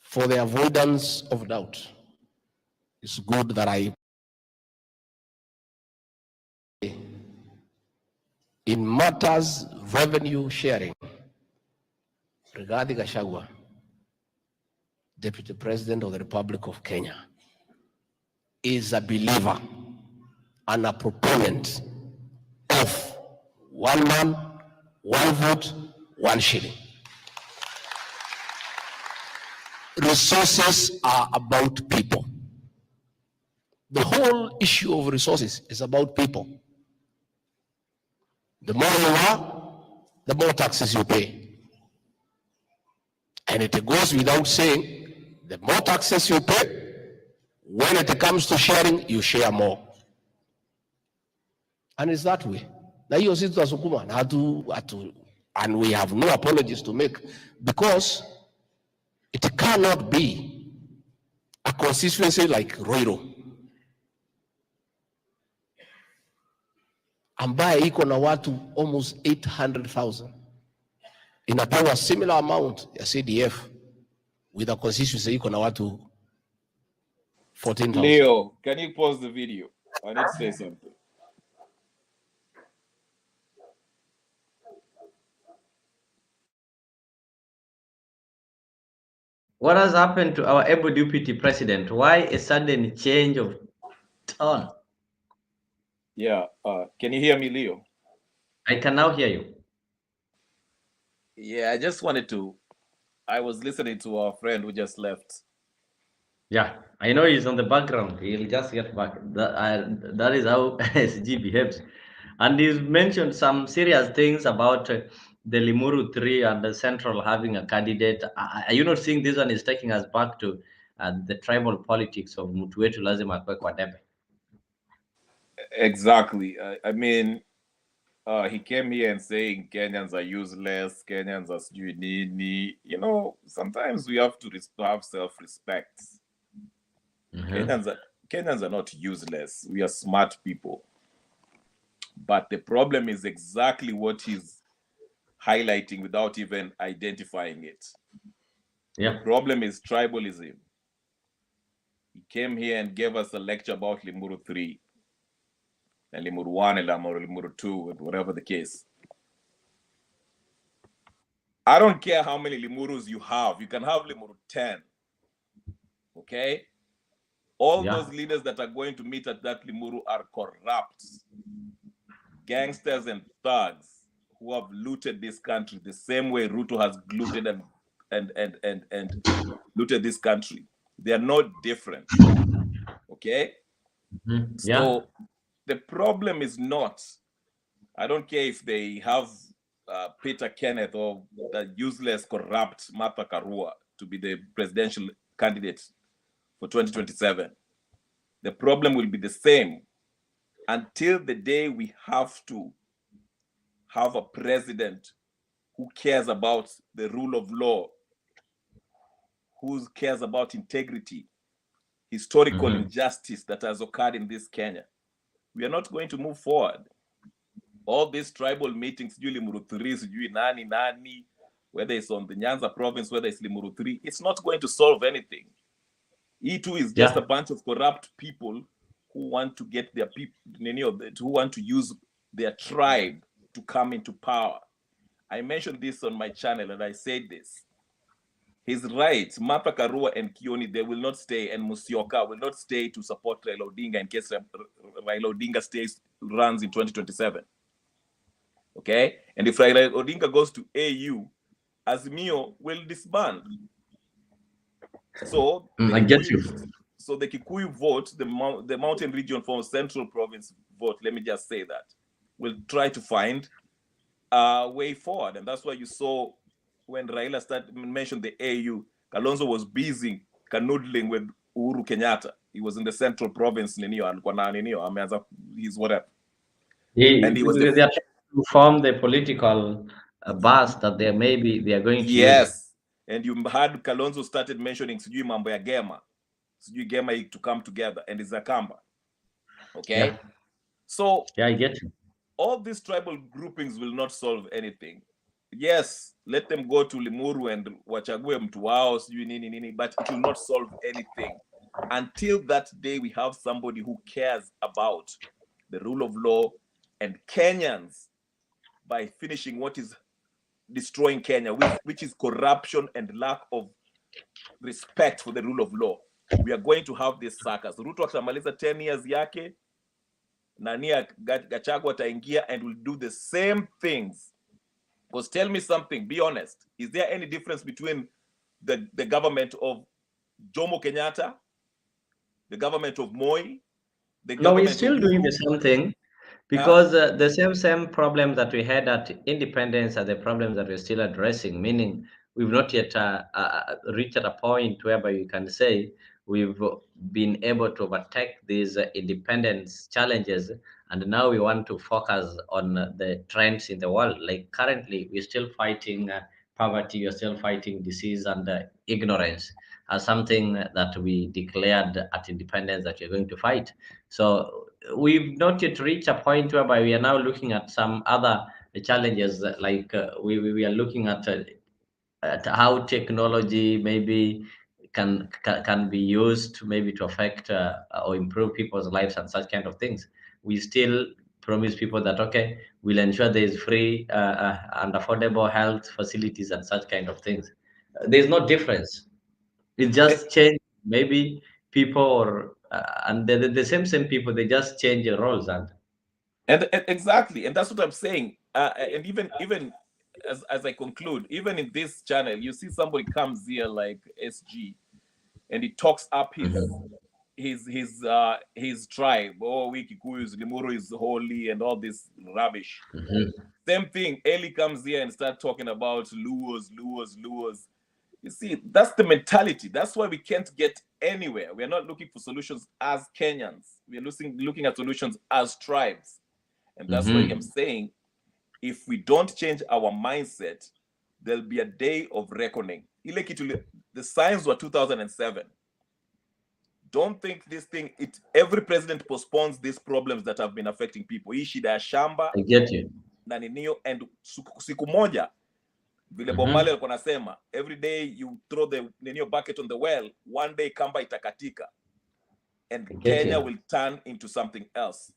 For the avoidance of doubt, it's good that in matters revenue sharing, regarding Gachagua, Deputy President of the Republic of Kenya, is a believer and a proponent of one man, one vote, one shilling. Resources are about people. The whole issue of resources is about people. The more you are, the more taxes you pay. And it goes without saying, the more taxes you pay, when it comes to sharing, you share more. And it's that way. Na hiyo sisi tunasukuma na And we have no apologies to make, because it cannot be a constituency like Roiro ambaye iko na watu almost 800,000 inapewa similar amount ya CDF with a constituency iko na watu 14,000. Leo, can you pause the video? I need to say something. What has happened to our able deputy president? Why a sudden change of tone? Yeah, can you hear me, Leo? I can now hear you. Yeah, I just wanted to, I was listening to our friend who just left. Yeah, I know he's on the background. He'll just get back. That is how SG behaves. And he's mentioned some serious things about the Limuru 3 and the Central having a candidate. Are you not seeing this one is taking us back to the tribal politics of Mutuetu Lazima Kwe Kwadebe? Exactly. I mean, he came here and saying Kenyans are useless, Kenyans are stupid. You know, sometimes we have to have self-respect. Kenyans are not useless. We are smart people. But the problem is exactly what he's highlighting without even identifying it. Yeah. The problem is tribalism. He came here and gave us a lecture about Limuru 3 and Limuru 1 and Limuru 2 and whatever the case. I don't care how many Limurus you have. You can have Limuru 10. Okay? All those leaders that are going to meet at that Limuru are corrupt. Gangsters and thugs who have looted this country the same way Ruto has looted and looted this country. They are not different. Okay? So the problem is not, I don't care if they have Peter Kenneth or the useless, corrupt Martha Karua to be the presidential candidate for 2027. The problem will be the same until the day we have to have a president who cares about the rule of law, who cares about integrity, historical injustice that has occurred in this Kenya. We are not going to move forward. All these tribal meetings, Limuru 3, nani, whether it's on the Nyanza province, whether it's Limuru 3, it's not going to solve anything. E2 is just a bunch of corrupt people who want to get their people, who want to use their tribe to come into power. I mentioned this on my channel and I said this. He's right. Martha Karua and Kioni, they will not stay, and Musyoka will not stay to support Raila Odinga in case Raila Odinga runs in 2027. Okay? And if Raila Odinga goes to AU, Azimio will disband. So I get you. So the Kikuyu vote, the mountain region from Central Province vote, let me just say that, will try to find a way forward. And that's why you saw when Raila mentioned the AU, Kalonzo was busy canoodling with Uhuru Kenyatta. He was in the Central Province, he's whatever. And he was they are trying to form the political buzz that they are going to use. And you had Kalonzo started mentioning Sijui Mambo ya Gema. Sijui Gema to come together and Izakamba. Okay? So I get you. All these tribal groupings will not solve anything. Yes, let them go to Limuru and wachague mtu wao sijui nini, but it will not solve anything. Until that day we have somebody who cares about the rule of law and Kenyans by finishing what is destroying Kenya, which is corruption and lack of respect for the rule of law. We are going to have these suckers. Ruto atamaliza 10 years yake, Nania Gachagua ataingia and will do the same things. Because tell me something, be honest. Is there any difference between the government of Jomo Kenyatta, the government of Moi? No, we're still doing the same thing. Because the same problems that we had at independence are the problems that we're still addressing, meaning we've not yet reached at a point whereby you can say we've been able to overtake these independence challenges and now we want to focus on the trends in the world. Like currently, we're still fighting poverty, we're still fighting disease and ignorance as something that we declared at independence that we're going to fight. So we've not yet reached a point whereby we are now looking at some other challenges, like we are looking at how technology maybe can be used to maybe to affect or improve people's lives and such kind of things. We still promise people that okay, we'll ensure there is free and affordable health facilities and such kind of things. There's no difference. It E- just change maybe people or and the same people, they just change the roles. And and exactly, and that's what I'm saying. And even as I conclude, even in this channel, you see somebody comes here like SG, and he talks up Mhm, his tribe. Oh, we Kikuyus, Limuru is holy, and all this rubbish. mhm. Same thing. Eli comes here and start talking about Luos. You see, that's the mentality. That's why we can't get anywhere. We are not looking for solutions as Kenyans. We are looking at solutions as tribes. And that's why I'm Mhm. saying if we don't change our mindset, there'll be a day of reckoning. The signs were 2007. Don't think this thing, every president postpones these problems that have been affecting people. Hii shida ya shamba I get you. na ninio, and siku moja vile Bob Marley Mhm. alikuwa anasema, every day you throw the ninio bucket on the well, one day kamba itakatika and I get Kenya you. will turn into something else.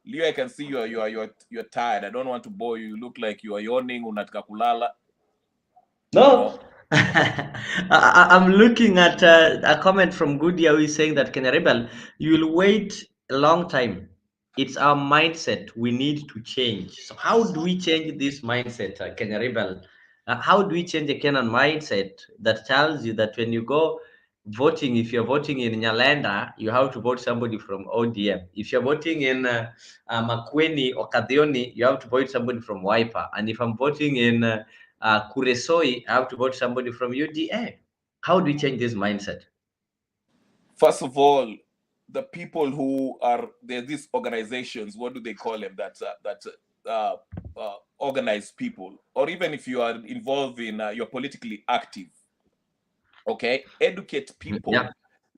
Leo, I can see you're tired. I don't want to bore you. You look like you are yawning, unataka kulala, you No, know. I'm looking at a comment from Goodia who is saying that Kenya Rebel, you will wait a long time. It's our mindset we need to change. So how do we change this mindset, Kenya Rebel? How do we change the Kenyan mindset that tells you that when you go voting, if you're voting in Nyalenda, you have to vote somebody from ODM. If you're voting in Makueni or Kadhioni, you have to vote somebody from Wiper. And if I'm voting in Kuresoi, I have to vote somebody from UDA. How do we change this mindset? First of all, the people who are there, these organizations, what do they call them? Organized people, or even if you are involved in, you're politically active. Okay, educate people. Yeah,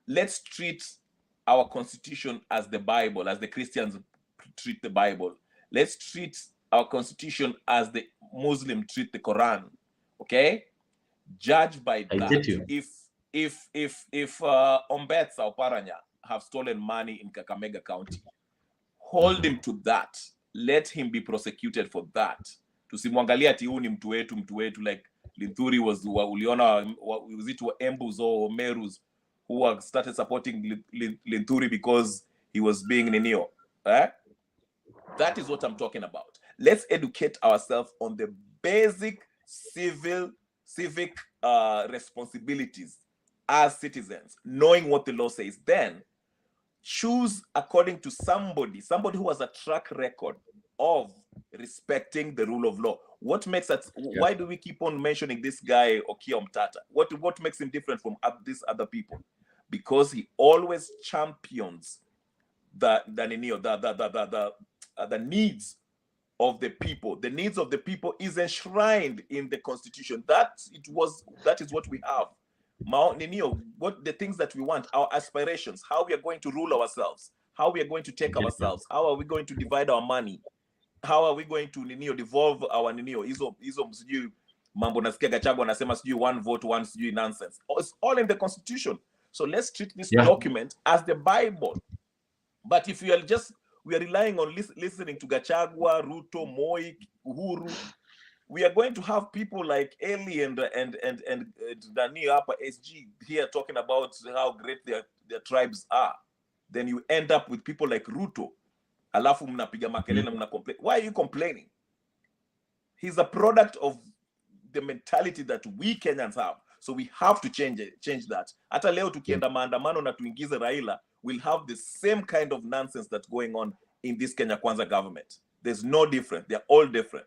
Let's treat our constitution as the Bible, as the Christians treat the Bible. Let's treat our constitution as the Muslim treat the Quran. Okay, judge by I that. get you. If Ombetsa or Paranya have stolen money in Kakamega County, hold him to that. Let him be prosecuted for that. Tusimwangalia ati huu ni mtu wetu, like Linturi uliona was it Embus or Merus who started supporting Linturi because he was being Ninio. Eh? That is what I'm talking about. Let's educate ourselves on the basic civic responsibilities as citizens, knowing what the law says. Then choose according to somebody who has a track record of respecting the rule of law. What makes us, Yeah, why do we keep on mentioning this guy Okia Mtata? What makes him different from these other people? Because he always champions the needs of the people. The needs of the people is enshrined in the constitution. That is what we have. What the things that we want, our aspirations, how we are going to rule ourselves, how we are going to I take get you. ourselves, how are we going to divide our money, how are we going to devolve our hizo sijui mambo nasikia Gachagua anasema sijui one vote one sijui nonsense. It's all in the constitution. So let's treat this Yeah, document as the Bible. But if we are relying on listening to Gachagua, Ruto, Moi, Uhuru, we are going to have people like Eli and Dani Upper SG here talking about how great their tribes are. Then you end up with people like Ruto. Alafu mnapiga makelele, mna complain. Why are you complaining? He's a product of the mentality that we Kenyans have. So we have to change that. Hata leo yeah. tukienda maandamano na tuingize Raila, we'll have the same kind of nonsense that's going on in this Kenya Kwanza government. There's no different. They're all different.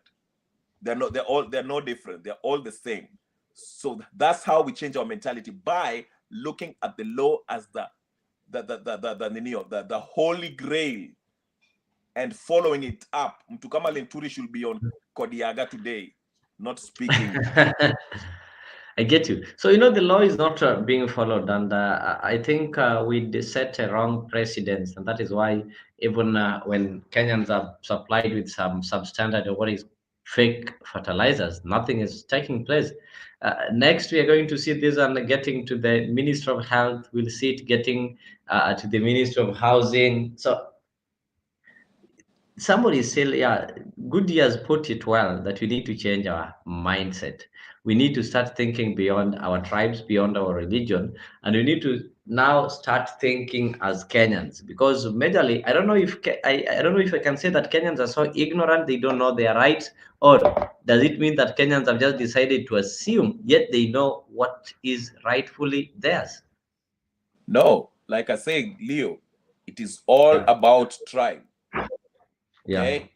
They're no different. They're all the same. So that's how we change our mentality, by looking at the law as the holy grail and following it up. Mtu kama Linturi should be on Kodiaga today, not speaking. I get you. So, you know, the law is not being followed, and I think we set a wrong precedence, and that is why even when Kenyans are supplied with some substandard or what is fake fertilizers, nothing is taking place. Next, we are going to see this and getting to the Minister of Health. We'll see it getting to the Minister of Housing. So somebody said, yeah, Goodyear's put it well that we need to change our mindset. We need to start thinking beyond our tribes, beyond our religion, and we need to now start thinking as Kenyans. Because majorly, I don't know if I don't know if I can say that Kenyans are so ignorant they don't know their rights, or does it mean that Kenyans have just decided to assume yet they know what is rightfully theirs? No, like I say, Leo, it is all about tribe. Yeah. Okay?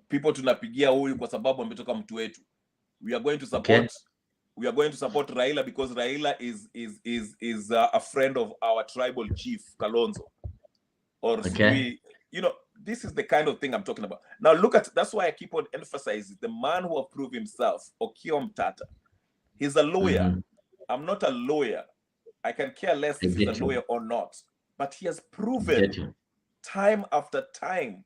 People tunapigia huyu kwa sababu ametoka mtu wetu. We are going to support we are going to support Raila because Raila is a friend of our tribal chief Kalonzo. Or we, you know, this is the kind of thing I'm talking about. Now look at, that's why I keep on emphasizing the man who approved himself, Okiom Tata. He's a lawyer. I'm not a lawyer. I can care less if he's a lawyer or not. But he has proven time after time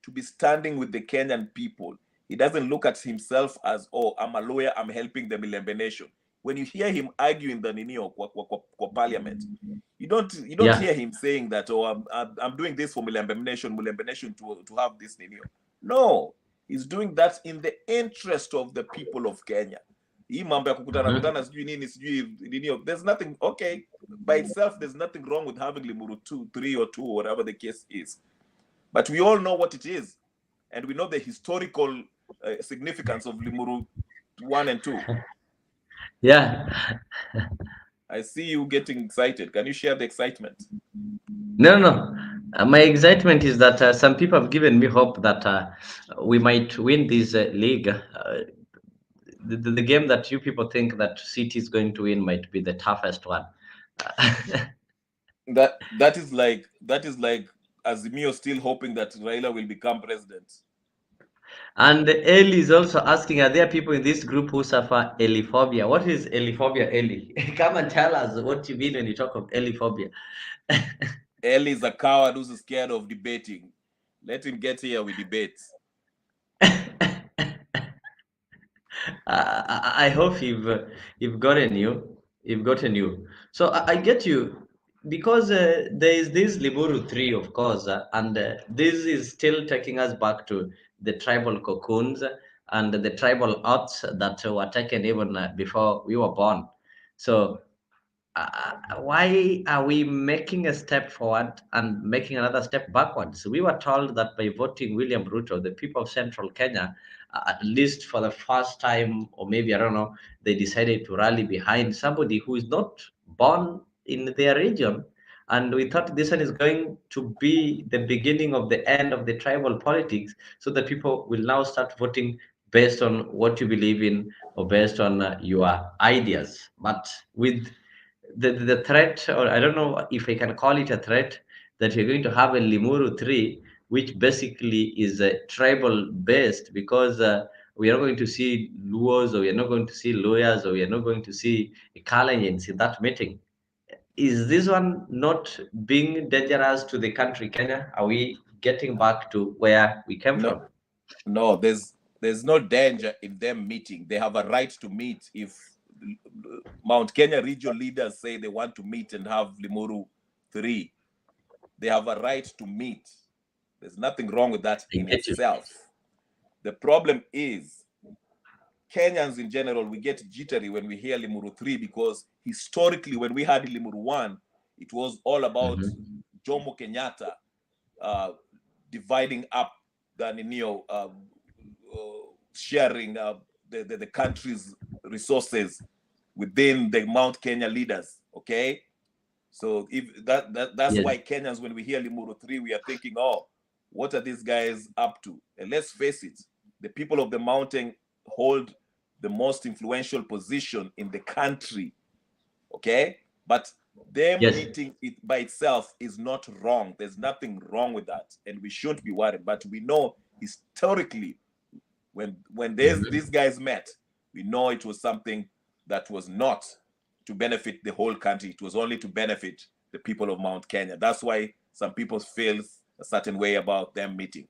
to be standing with the Kenyan people. He doesn't look at himself as, oh, I'm a lawyer, I'm helping the Milembe Nation. When you hear him arguing the Ninio parliament, you don't hear him saying that, oh, I'm doing this for Milembe Nation to have this Ninio. No, he's doing that in the interest of the people of Kenya. There's nothing, okay, by itself, there's nothing wrong with having Limuru 2, 3 or 2, whatever the case is. But we all know what it is. And we know the historical significance of Limuru 1 and 2. Yeah. I see you getting excited. Can you share the excitement? No. My excitement is that some people have given me hope that we might win this league. The game that you people think that City is going to win might be the toughest one. that is like Azimio still hoping that Raila will become president. And Eli is also asking, are there people in this group who suffer eliphobia? What is eliphobia, Eli? Come and tell us what you mean when you talk of eliphobia. Eli is a coward who's scared of debating. Let him get here with debates. I hope you've gotten you. So I get you, because there is this Liburu 3, of course, and this is still taking us back to the tribal cocoons and the tribal oaths that were taken even before we were born. So why are we making a step forward and making another step backwards? We were told that by voting William Ruto, the people of Central Kenya, at least for the first time, or maybe I don't know, they decided to rally behind somebody who is not born in their region. And we thought this one is going to be the beginning of the end of the tribal politics, so that people will now start voting based on what you believe in or based on your ideas. But with the threat, or I don't know if I can call it a threat, that you're going to have a Limuru 3, which basically is tribal based, because we are going to see Luos, or we are not going to see lawyers, or we are not going to see Kalayans in that meeting. Is this one not being dangerous to the country, Kenya? Are we getting back to where we came from? No, there's no danger in them meeting. They have a right to meet. If Mount Kenya regional leaders say they want to meet and have Limuru 3, they have a right to meet. There's nothing wrong with that in itself. The problem is Kenyans in general, we get jittery when we hear Limuru 3, because historically when we had Limuru 1, it was all about Jomo Kenyatta dividing up the sharing the country's resources within the Mount Kenya leaders. Okay, so if that's why Kenyans, when we hear Limuru 3, we are thinking, oh, what are these guys up to? And let's face it, the people of the mountain hold the most influential position in the country. Okay, but Them Yes. meeting it by itself is not wrong. There's nothing wrong with that, and we shouldn't be worried. But we know historically, when these guys met, we know it was something that was not to benefit the whole country. It was only to benefit the people of Mount Kenya. That's why some people feel a certain way about them meeting.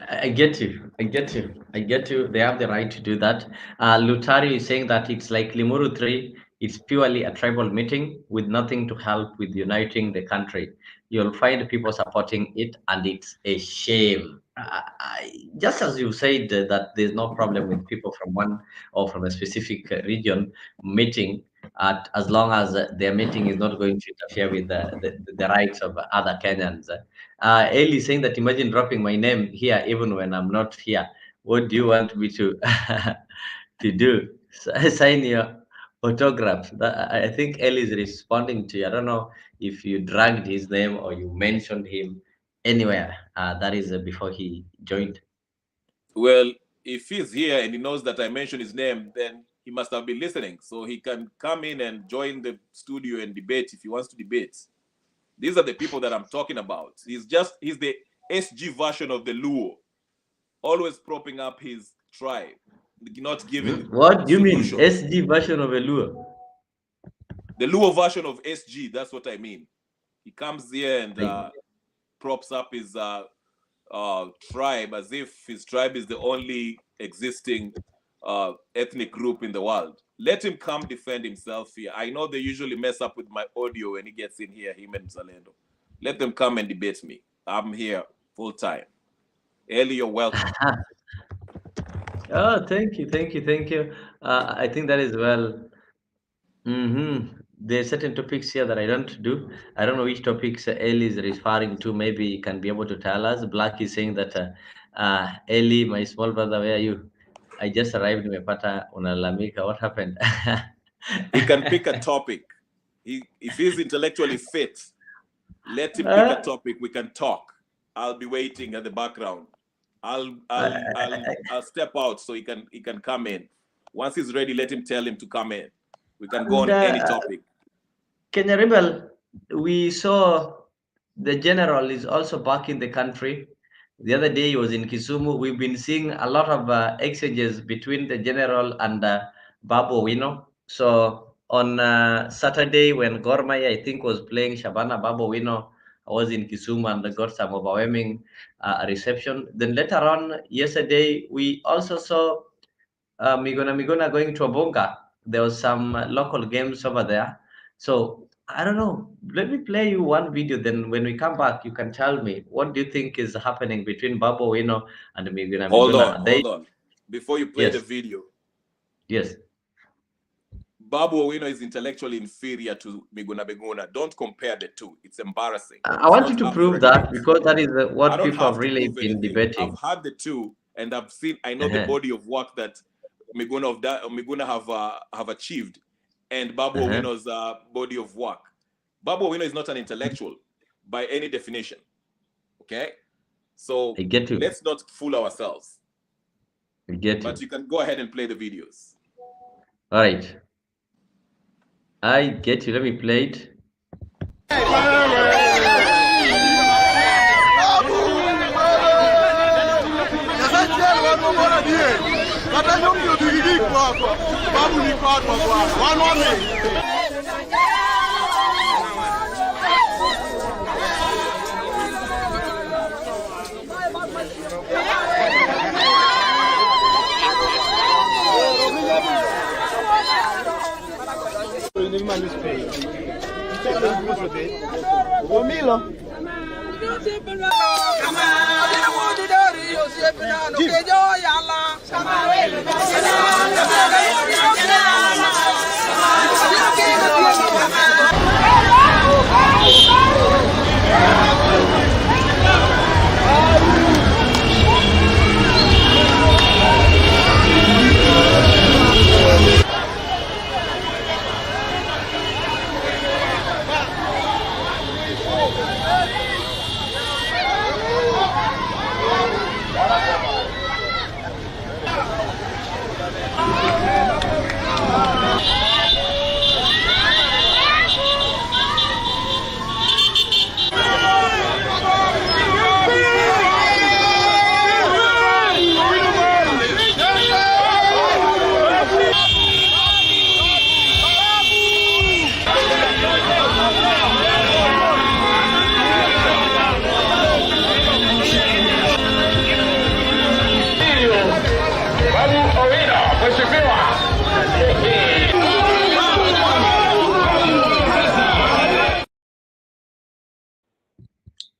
I get you. I get you. I get you. They have the right to do that. Lutari is saying that it's like Limuru 3. It's purely a tribal meeting with nothing to help with uniting the country. You'll find people supporting it, and it's a shame. Just as you said that there's no problem with people from one or from a specific region meeting, as long as their meeting is not going to interfere with the rights of other Kenyans. Eli saying that imagine dropping my name here even when I'm not here. What do you want me to to do? Sign your autograph. I think Eli is responding to you. I don't know if you dragged his name or you mentioned him anywhere. That is before he joined. Well, if he's here and he knows that I mentioned his name, then he must have been listening. So he can come in and join the studio and debate if he wants to debate. These are the people that I'm talking about. He's the SG version of the Luo, always propping up his tribe, not giving. What do you mean, solution. SG version of a Luo? The Luo version of SG, that's what I mean. He comes here and props up his tribe as if his tribe is the only existing ethnic group in the world. Let him come defend himself here. I know they usually mess up with my audio when he gets in here, him and Zalendo. Let them come and debate me. I'm here full time. Eli, you're welcome. Oh, thank you, thank you, thank you. I think that is well. There are certain topics here that I don't do. I don't know which topics Eli is referring to. Maybe he can be able to tell us. Black is saying that Eli, my small brother, where are you? I just arrived in Mepata Unalamika. What happened? He can pick a topic. If he's intellectually fit, let him pick a topic. We can talk. I'll be waiting at the background. I'll step out so he can come in. Once he's ready, let him tell him to come in. We can go on any topic. Kenya Rebel, we saw the general is also back in the country. The other day he was in Kisumu. We've been seeing a lot of exchanges between the general and Babu Wino. So on Saturday when Gor Mahia, I think, was playing Shabana, Babu Wino was in Kisumu and got some overwhelming reception. Then later on, yesterday, we also saw Migona going to Obonga. There was some local games over there. So I don't know. Let me play you one video. Then when we come back, you can tell me what do you think is happening between Babu Wino and Migona. Hold on. Before you play Yes. the video. Yes. Babu Owino is intellectually inferior to Miguna. Don't compare the two. It's embarrassing. I want you to prove that because that is what people have really been debating. I've had the two, and I know the body of work that Miguna have achieved, and Babu Owino's body of work. Babu Owino is not an intellectual by any definition. Okay, so I get you. Let's not fool ourselves. I get But you. you can go ahead and play the videos. All right. I get you. Let me play it.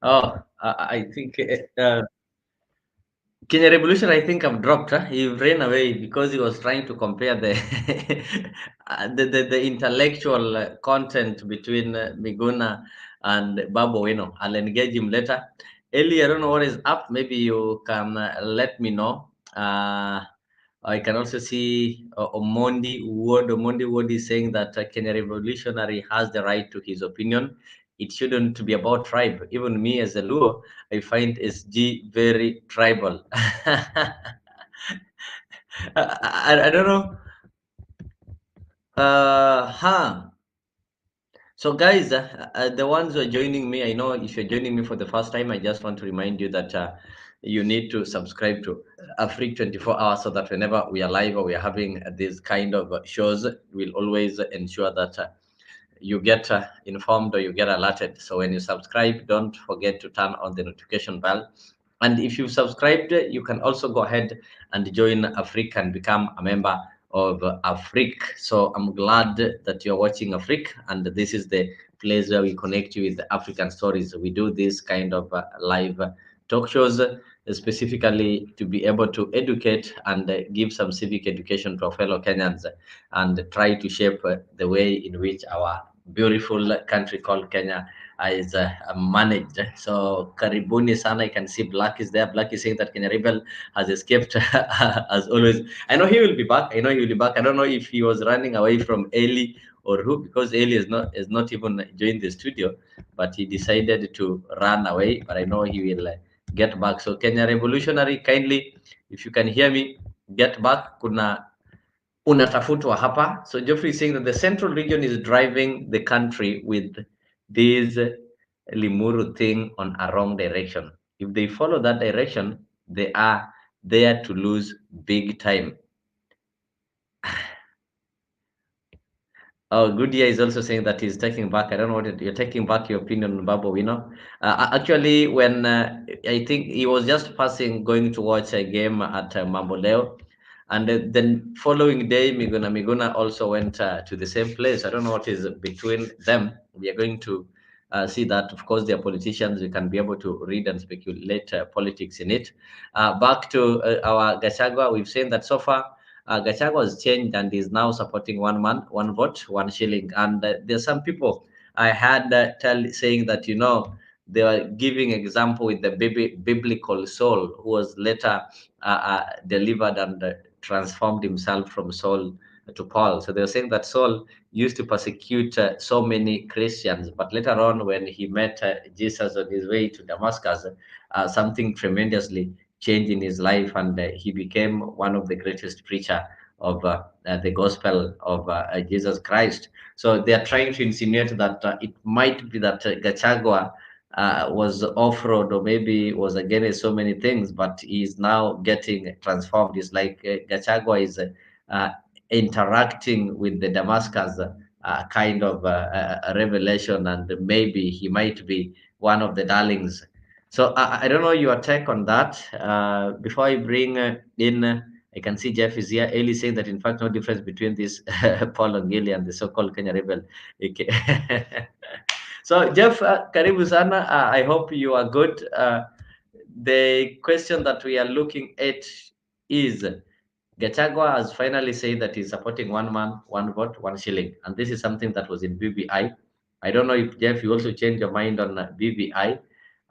Oh, I think Kenya Revolution, I think I've dropped. He ran away because he was trying to compare the the intellectual content between Miguna and Babu. I'll engage him later. Eli, I don't know what is up. Maybe you can let me know. I can also see Omondi Ward is saying that Kenya Revolutionary has the right to his opinion. It shouldn't be about tribe. Even me as a Luo, I find SG very tribal. I don't know. Huh. So, guys, the ones who are joining me, I know if you're joining me for the first time, I just want to remind you that you need to subscribe to Afrique 24 hours so that whenever we are live or we are having these kind of shows, we'll always ensure that you get informed or you get alerted. So when you subscribe, don't forget to turn on the notification bell. And if you've subscribed, you can also go ahead and join Afrique and become a member of Afrique. So I'm glad that you're watching Afrique, and this is the place where we connect you with the African stories. We do this kind of live talk shows specifically to be able to educate and give some civic education to our fellow Kenyans and try to shape the way in which our beautiful country called Kenya is managed. So karibuni sana. I can see Black is there. Black is saying that Kenya Rebel has escaped as always. I know he will be back. I know he will be back. I don't know if he was running away from Eli or who, because Eli is not even joined the studio, but he decided to run away. But I know he will get back. So Kenya Revolutionary, kindly, if you can hear me, get back. Kuna unatafutwa hapa. So Geoffrey is saying that the central region is driving the country with this Limuru thing on a wrong direction. If they follow that direction, they are there to lose big time. Oh, Goodyear is also saying that he's taking back. I don't know what you're taking back your opinion on Babu Wino. Actually, when I think he was just passing, going to watch a game at Mamboleo, and then following day, Miguna also went to the same place. I don't know what is between them. We are going to see that. Of course, they are politicians. We can be able to read and speculate politics in it. Back to our Gachagua, we've seen that so far. Gachagua has changed and is now supporting one man, one vote, 1 shilling. And there's some people I had saying that, they were giving example with the biblical Saul, who was later delivered and transformed himself from Saul to Paul. So they were saying that Saul used to persecute so many Christians, but later on, when he met Jesus on his way to Damascus, something tremendously changed in his life, and he became one of the greatest preacher of the gospel of Jesus Christ. So they are trying to insinuate that it might be that Gachagua was off-road or maybe was against so many things, but he's now getting transformed. It's like Gachagua is interacting with the Damascus kind of revelation, and maybe he might be one of the darlings. So I don't know your take on that. Before I bring in, I can see Jeff is here. Eli saying that in fact no difference between this Paul Ongili and the so-called Kenya rebel. Okay. So Jeff, karibu sana. I hope you are good. The question that we are looking at is Gachagua has finally said that he's supporting one man, one vote, 1 shilling. And this is something that was in BBI. I don't know if, Jeff, you also change your mind on BBI.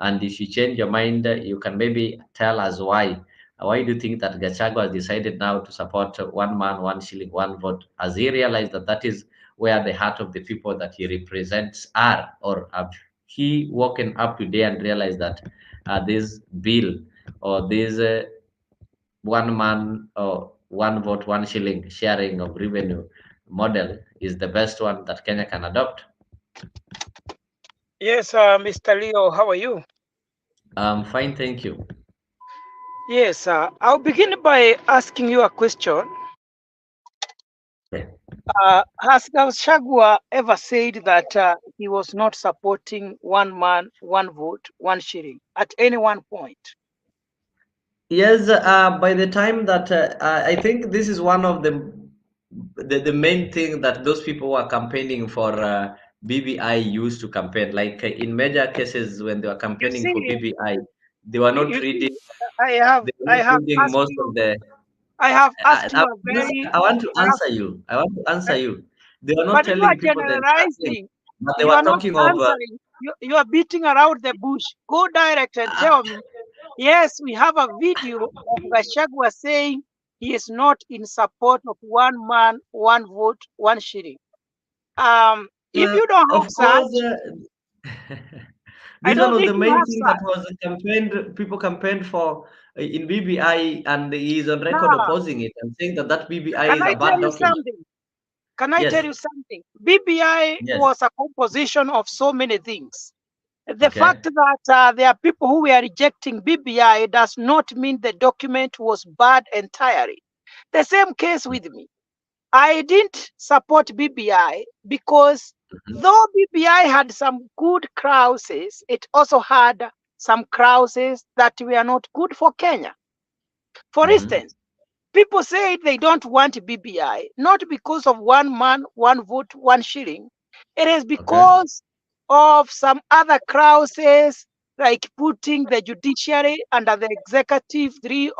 And if you change your mind, you can maybe tell us why. Why do you think that Gachagua has decided now to support one man, 1 shilling, one vote? Has he realized that that is where the heart of the people that he represents are? Or have he woken up today and realized that this bill or this one man or one vote, 1 shilling sharing of revenue model is the best one that Kenya can adopt? Yes, Mr. Leo, how are you? I'm fine, thank you. Yes, I'll begin by asking you a question. Okay. Has Gachagua ever said that he was not supporting one man, one vote, 1 shilling at any one point? Yes, by the time that I think this is one of the main thing that those people who are campaigning for BBI used to campaign. Like in major cases when they were You campaigning for see, BBI, they were you, not you see, reading. I have They were I not have reading asked most you of the. I have asked I, you a very I want to I have, answer you. I want to answer you. They were not but you are telling people the entire thing, generalizing. but they You were are not talking of. answering. You are beating around the bush. Go direct and tell me. Yes, we have a video of Gachagua saying he is not in support of one man, one vote, one shilling. If you don't have Of course, such, I this one don't was think the you main have thing that such. was campaigned. People campaigned for in BBI, and he is on record Now, opposing it and saying that that BBI can is I a tell bad you document. something? Can I tell Yes, you something? BBI yes, was a composition of so many things. The okay. fact that there are people who were rejecting BBI does not mean the document was bad entirely. The same case with me. I didn't support BBI because Mhm, though BBI had some good clauses, it also had some clauses that were not good for Kenya. For mhm. instance, people say they don't want BBI, not because of one man, one vote, one shilling. It is Okay. because of some other clauses, like putting the judiciary under the executive through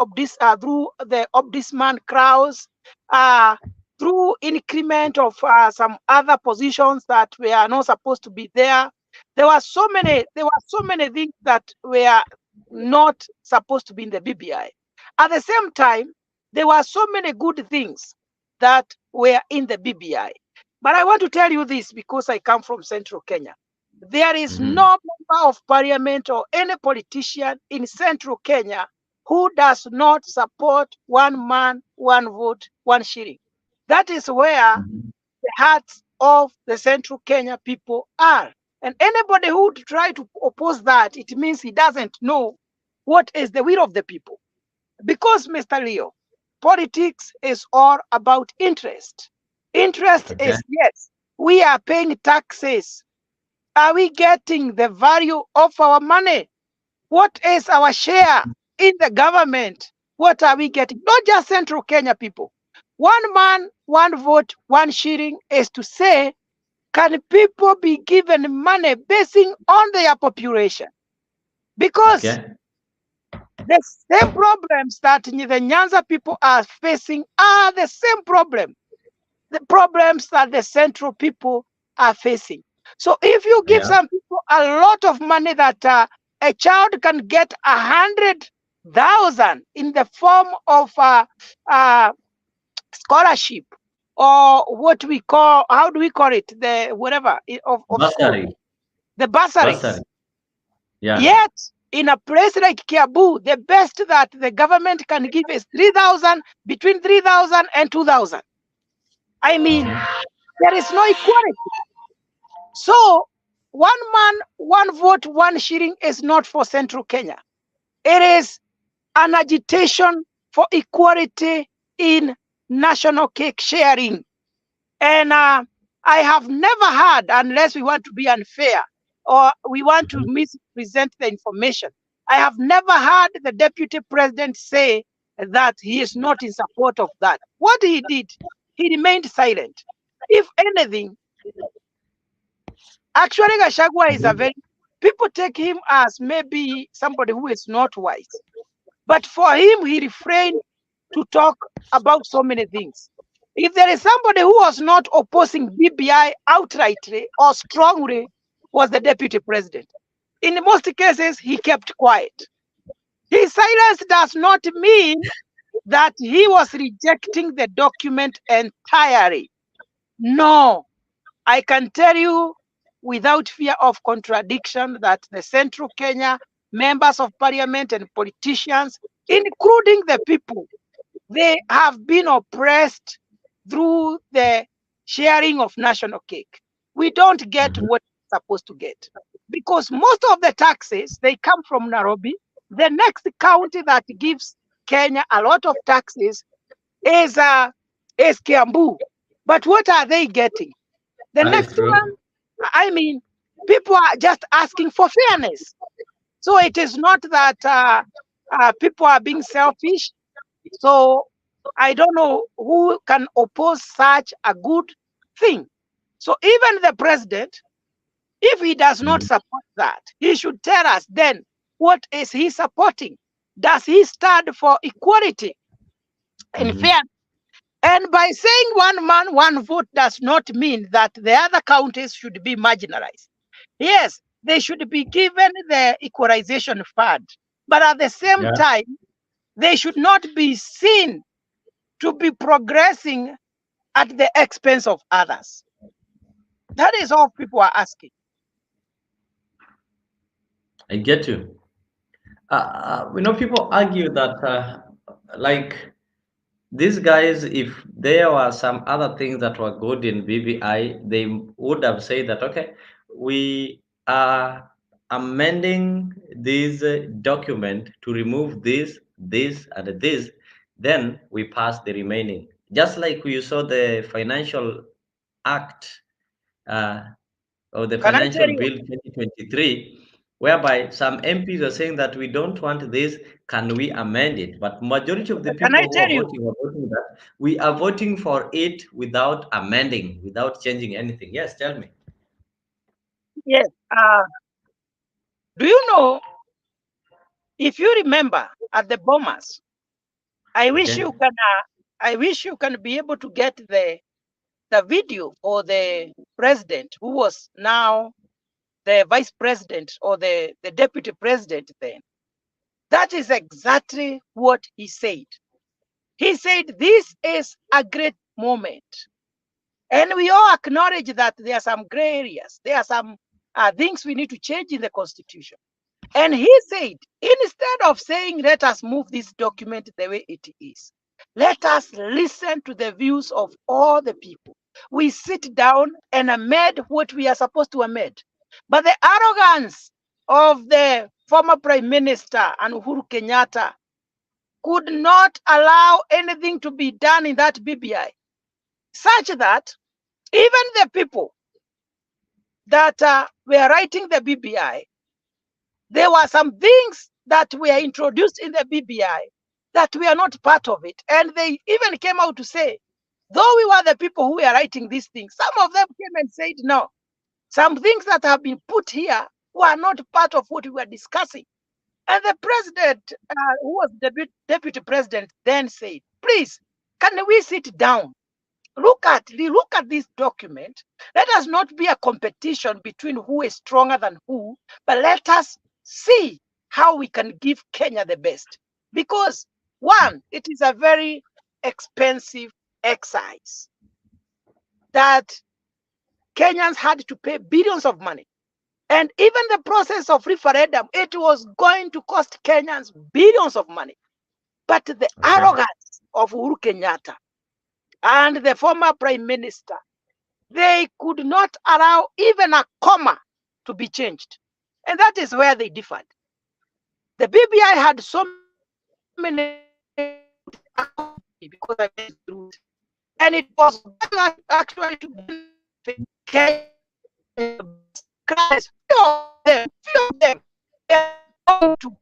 the ombudsman clause, uh, through increment of some other positions that were not supposed to be there. There were so many things that were not supposed to be in the BBI. At the same time, there were so many good things that were in the BBI. But I want to tell you this because I come from Central Kenya. There is Mhm. no member of parliament or any politician in Central Kenya who does not support one man, one vote, one shilling. That is where Mhm. the hearts of the Central Kenya people are. And anybody who would try to oppose that, it means he doesn't know what is the will of the people. Because, Mr. Leo, politics is all about interest. Interest Okay. is, yes, we are paying taxes. Are we getting the value of our money? What is our share in the government? What are we getting? Not just Central Kenya people. One man, one vote, one shilling is to say, can people be given money basing on their population? Because Okay. the same problems that the Nyanza people are facing are the same problem, the problems that the Central people are facing. So if you give Yeah. some people a lot of money that a child can get 100,000 in the form of uh, scholarship, or what we call, how do we call it, the whatever of school, Bursary. the bursaries. Bursary. Yeah. Yet, in a place like Kiabu, the best that the government can give is 3,000, between 3,000 and 2,000. I mean, Mhm. there is no equality. So, one man, one vote, one shilling is not for Central Kenya. It is an agitation for equality in national cake sharing. And I have never heard, unless we want to be unfair or we want to Mhm. mispresent the information, I have never heard the deputy president say that he is not in support of that. What he did, he remained silent. If anything, actually, Gachagua is a Mhm. very, people take him as maybe somebody who is not wise. But for him, he refrained to talk about so many things. If there is somebody who was not opposing BBI outrightly or strongly, was the deputy president. In most cases, he kept quiet. His silence does not mean that he was rejecting the document entirely. No, I can tell you without fear of contradiction that the Central Kenya members of parliament and politicians, including the people, they have been oppressed through the sharing of national cake. We don't get Mhm. what we're supposed to get because most of the taxes they come from Nairobi. The next county that gives Kenya a lot of taxes is Kiambu. But what are they getting? The That is next true. one, I mean, people are just asking for fairness. So it is not that people are being selfish. So I don't know who can oppose such a good thing. So even the president, If he does not support that, he should tell us then what is he supporting. Does he stand for equality and fairness? And by saying one man, one vote does not mean that the other counties should be marginalized. Yes, they should be given the equalization fund, but at the same time, they should not be seen to be progressing at the expense of others. That is all people are asking. I get you. People argue that, like, these guys, if there were some other things that were good in BBI, they would have said that, okay, we are amending this document to remove this, and this, then we pass the remaining. Just like you saw the Financial Act, uh, or the Can I tell Financial you? Bill 2023, whereby some MPs are saying that we don't want this, can we amend it? But majority of the Can I people who tell you? are voting that we are voting for it without amending, without changing anything. Yes, tell me. Yes. Do you know? If you remember at the Bomas, I wish Okay. you can. I wish you can be able to get the video for the president who was now the vice president or the deputy president then. That is exactly what he said. He said, this is a great moment. And we all acknowledge that there are some gray areas. There are some things we need to change in the Constitution. And he said, instead of saying, let us move this document the way it is, let us listen to the views of all the people. We sit down and amend what we are supposed to amend. But the arrogance of the former Prime Minister and Uhuru Kenyatta could not allow anything to be done in that BBI, such that even the people that were writing the BBI, there were some things that were introduced in the BBI that were not part of it. And they even came out to say, though we were the people who were writing these things, some of them came and said, no, some things that have been put here were not part of what we were discussing. And the president, who was the deputy president, then said, please, can we sit down? Look at this document. Let us not be a competition between who is stronger than who, but let us see how we can give Kenya the best. Because one, it is a very expensive exercise that Kenyans had to pay billions of money. And even the process of referendum, it was going to cost Kenyans billions of money. But the arrogance of Uhuru Kenyatta and the former prime minister, they could not allow even a comma to be changed. And that is where they differed. The BBI had so many because I went through it. And it was actually to benefit Kenya. Few of them to,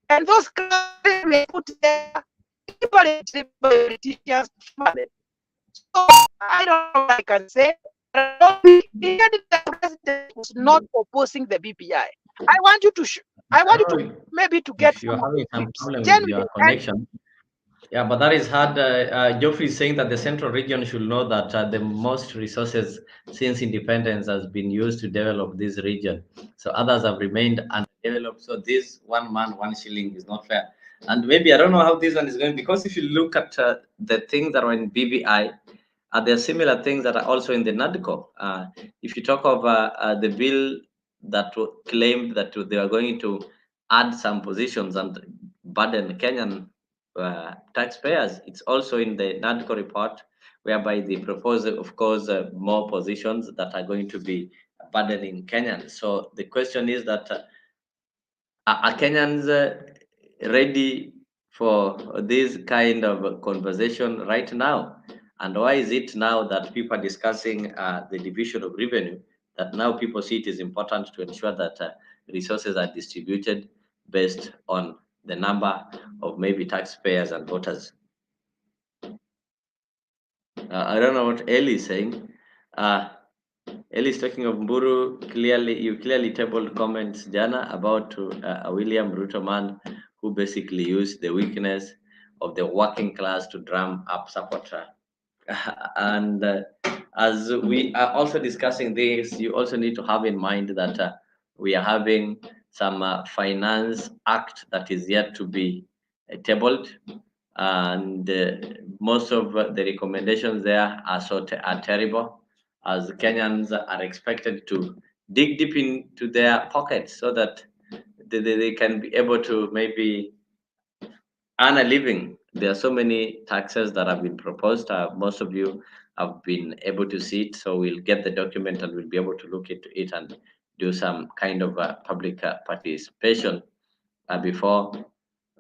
and those classes were put there politicians. So I don't know what I can say. The president was not opposing the BBI. I want you to maybe to get If you're some of having the some clips. problem with Genuinely, your connection, yeah, but that is hard. Geoffrey is saying that the central region should know that the most resources since independence has been used to develop this region. So others have remained undeveloped. So this one man, one shilling is not fair. And maybe I don't know how this one is going, because if you look at the things that are in BBI, there are similar things that are also in the NADCO. If you talk of the bill that claimed that they are going to add some positions and burden Kenyan taxpayers, it's also in the NADCO report, whereby they propose, of course, more positions that are going to be burdening Kenyans. So the question is that are Kenyans ready for this kind of conversation right now? And why is it now that people are discussing the division of revenue, that now people see it is important to ensure that resources are distributed based on the number of maybe taxpayers and voters? I don't know what Ellie is saying. Ellis, talking of Mburu, you clearly tabled comments, Jana, about a William Ruto man who basically used the weakness of the working class to drum up support. And as we are also discussing this, you also need to have in mind that we are having some finance act that is yet to be tabled, and most of the recommendations there are terrible, as Kenyans are expected to dig deep into their pockets so that they can be able to maybe earn a living. There are so many taxes that have been proposed. Most of you have been able to see it, so we'll get the document and we'll be able to look into it and do some kind of public participation before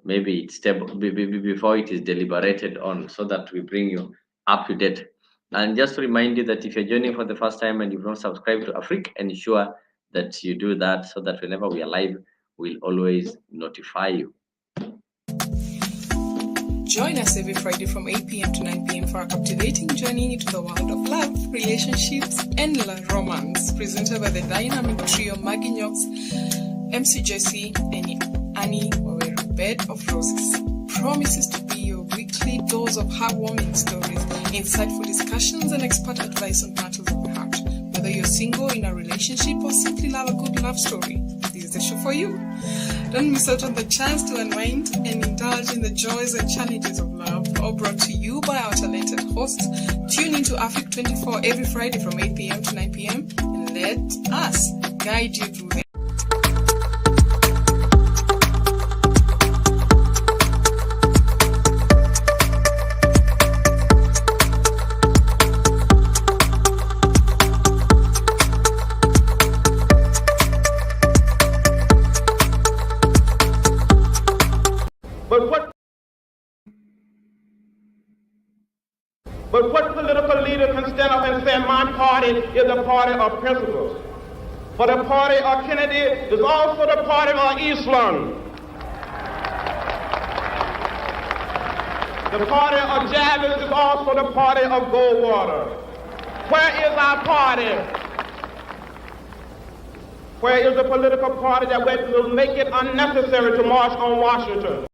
maybe it's before it is deliberated on, so that we bring you up to date. And just to remind you that if you're joining for the first time and you've not subscribed to Afrique, ensure that you do that so that whenever we are live, we'll always notify you. Join us every Friday from 8 p.m. to 9 p.m. for a captivating journey into the world of love, relationships, and romance, presented by the dynamic trio Maggie Knox, MC Jesse, and Annie Waweru. Bed of Roses promises to be your weekly dose of heartwarming stories, insightful discussions, and expert advice on matters of the heart. Whether you're single, in a relationship, or simply love a good love story, this is the show for you. Don't miss out on the chance to unwind and indulge in the joys and challenges of love, all brought to you by our talented hosts. Tune into Afrique 24 every Friday from 8 p.m. to 9 p.m. and let us guide you through the But what political leader can stand up and say my party is a party of principles? For the party of Kennedy is also the party of Islam. The party of Jarvis is also the party of Goldwater. Where is our party? Where is the political party that will make it unnecessary to march on Washington?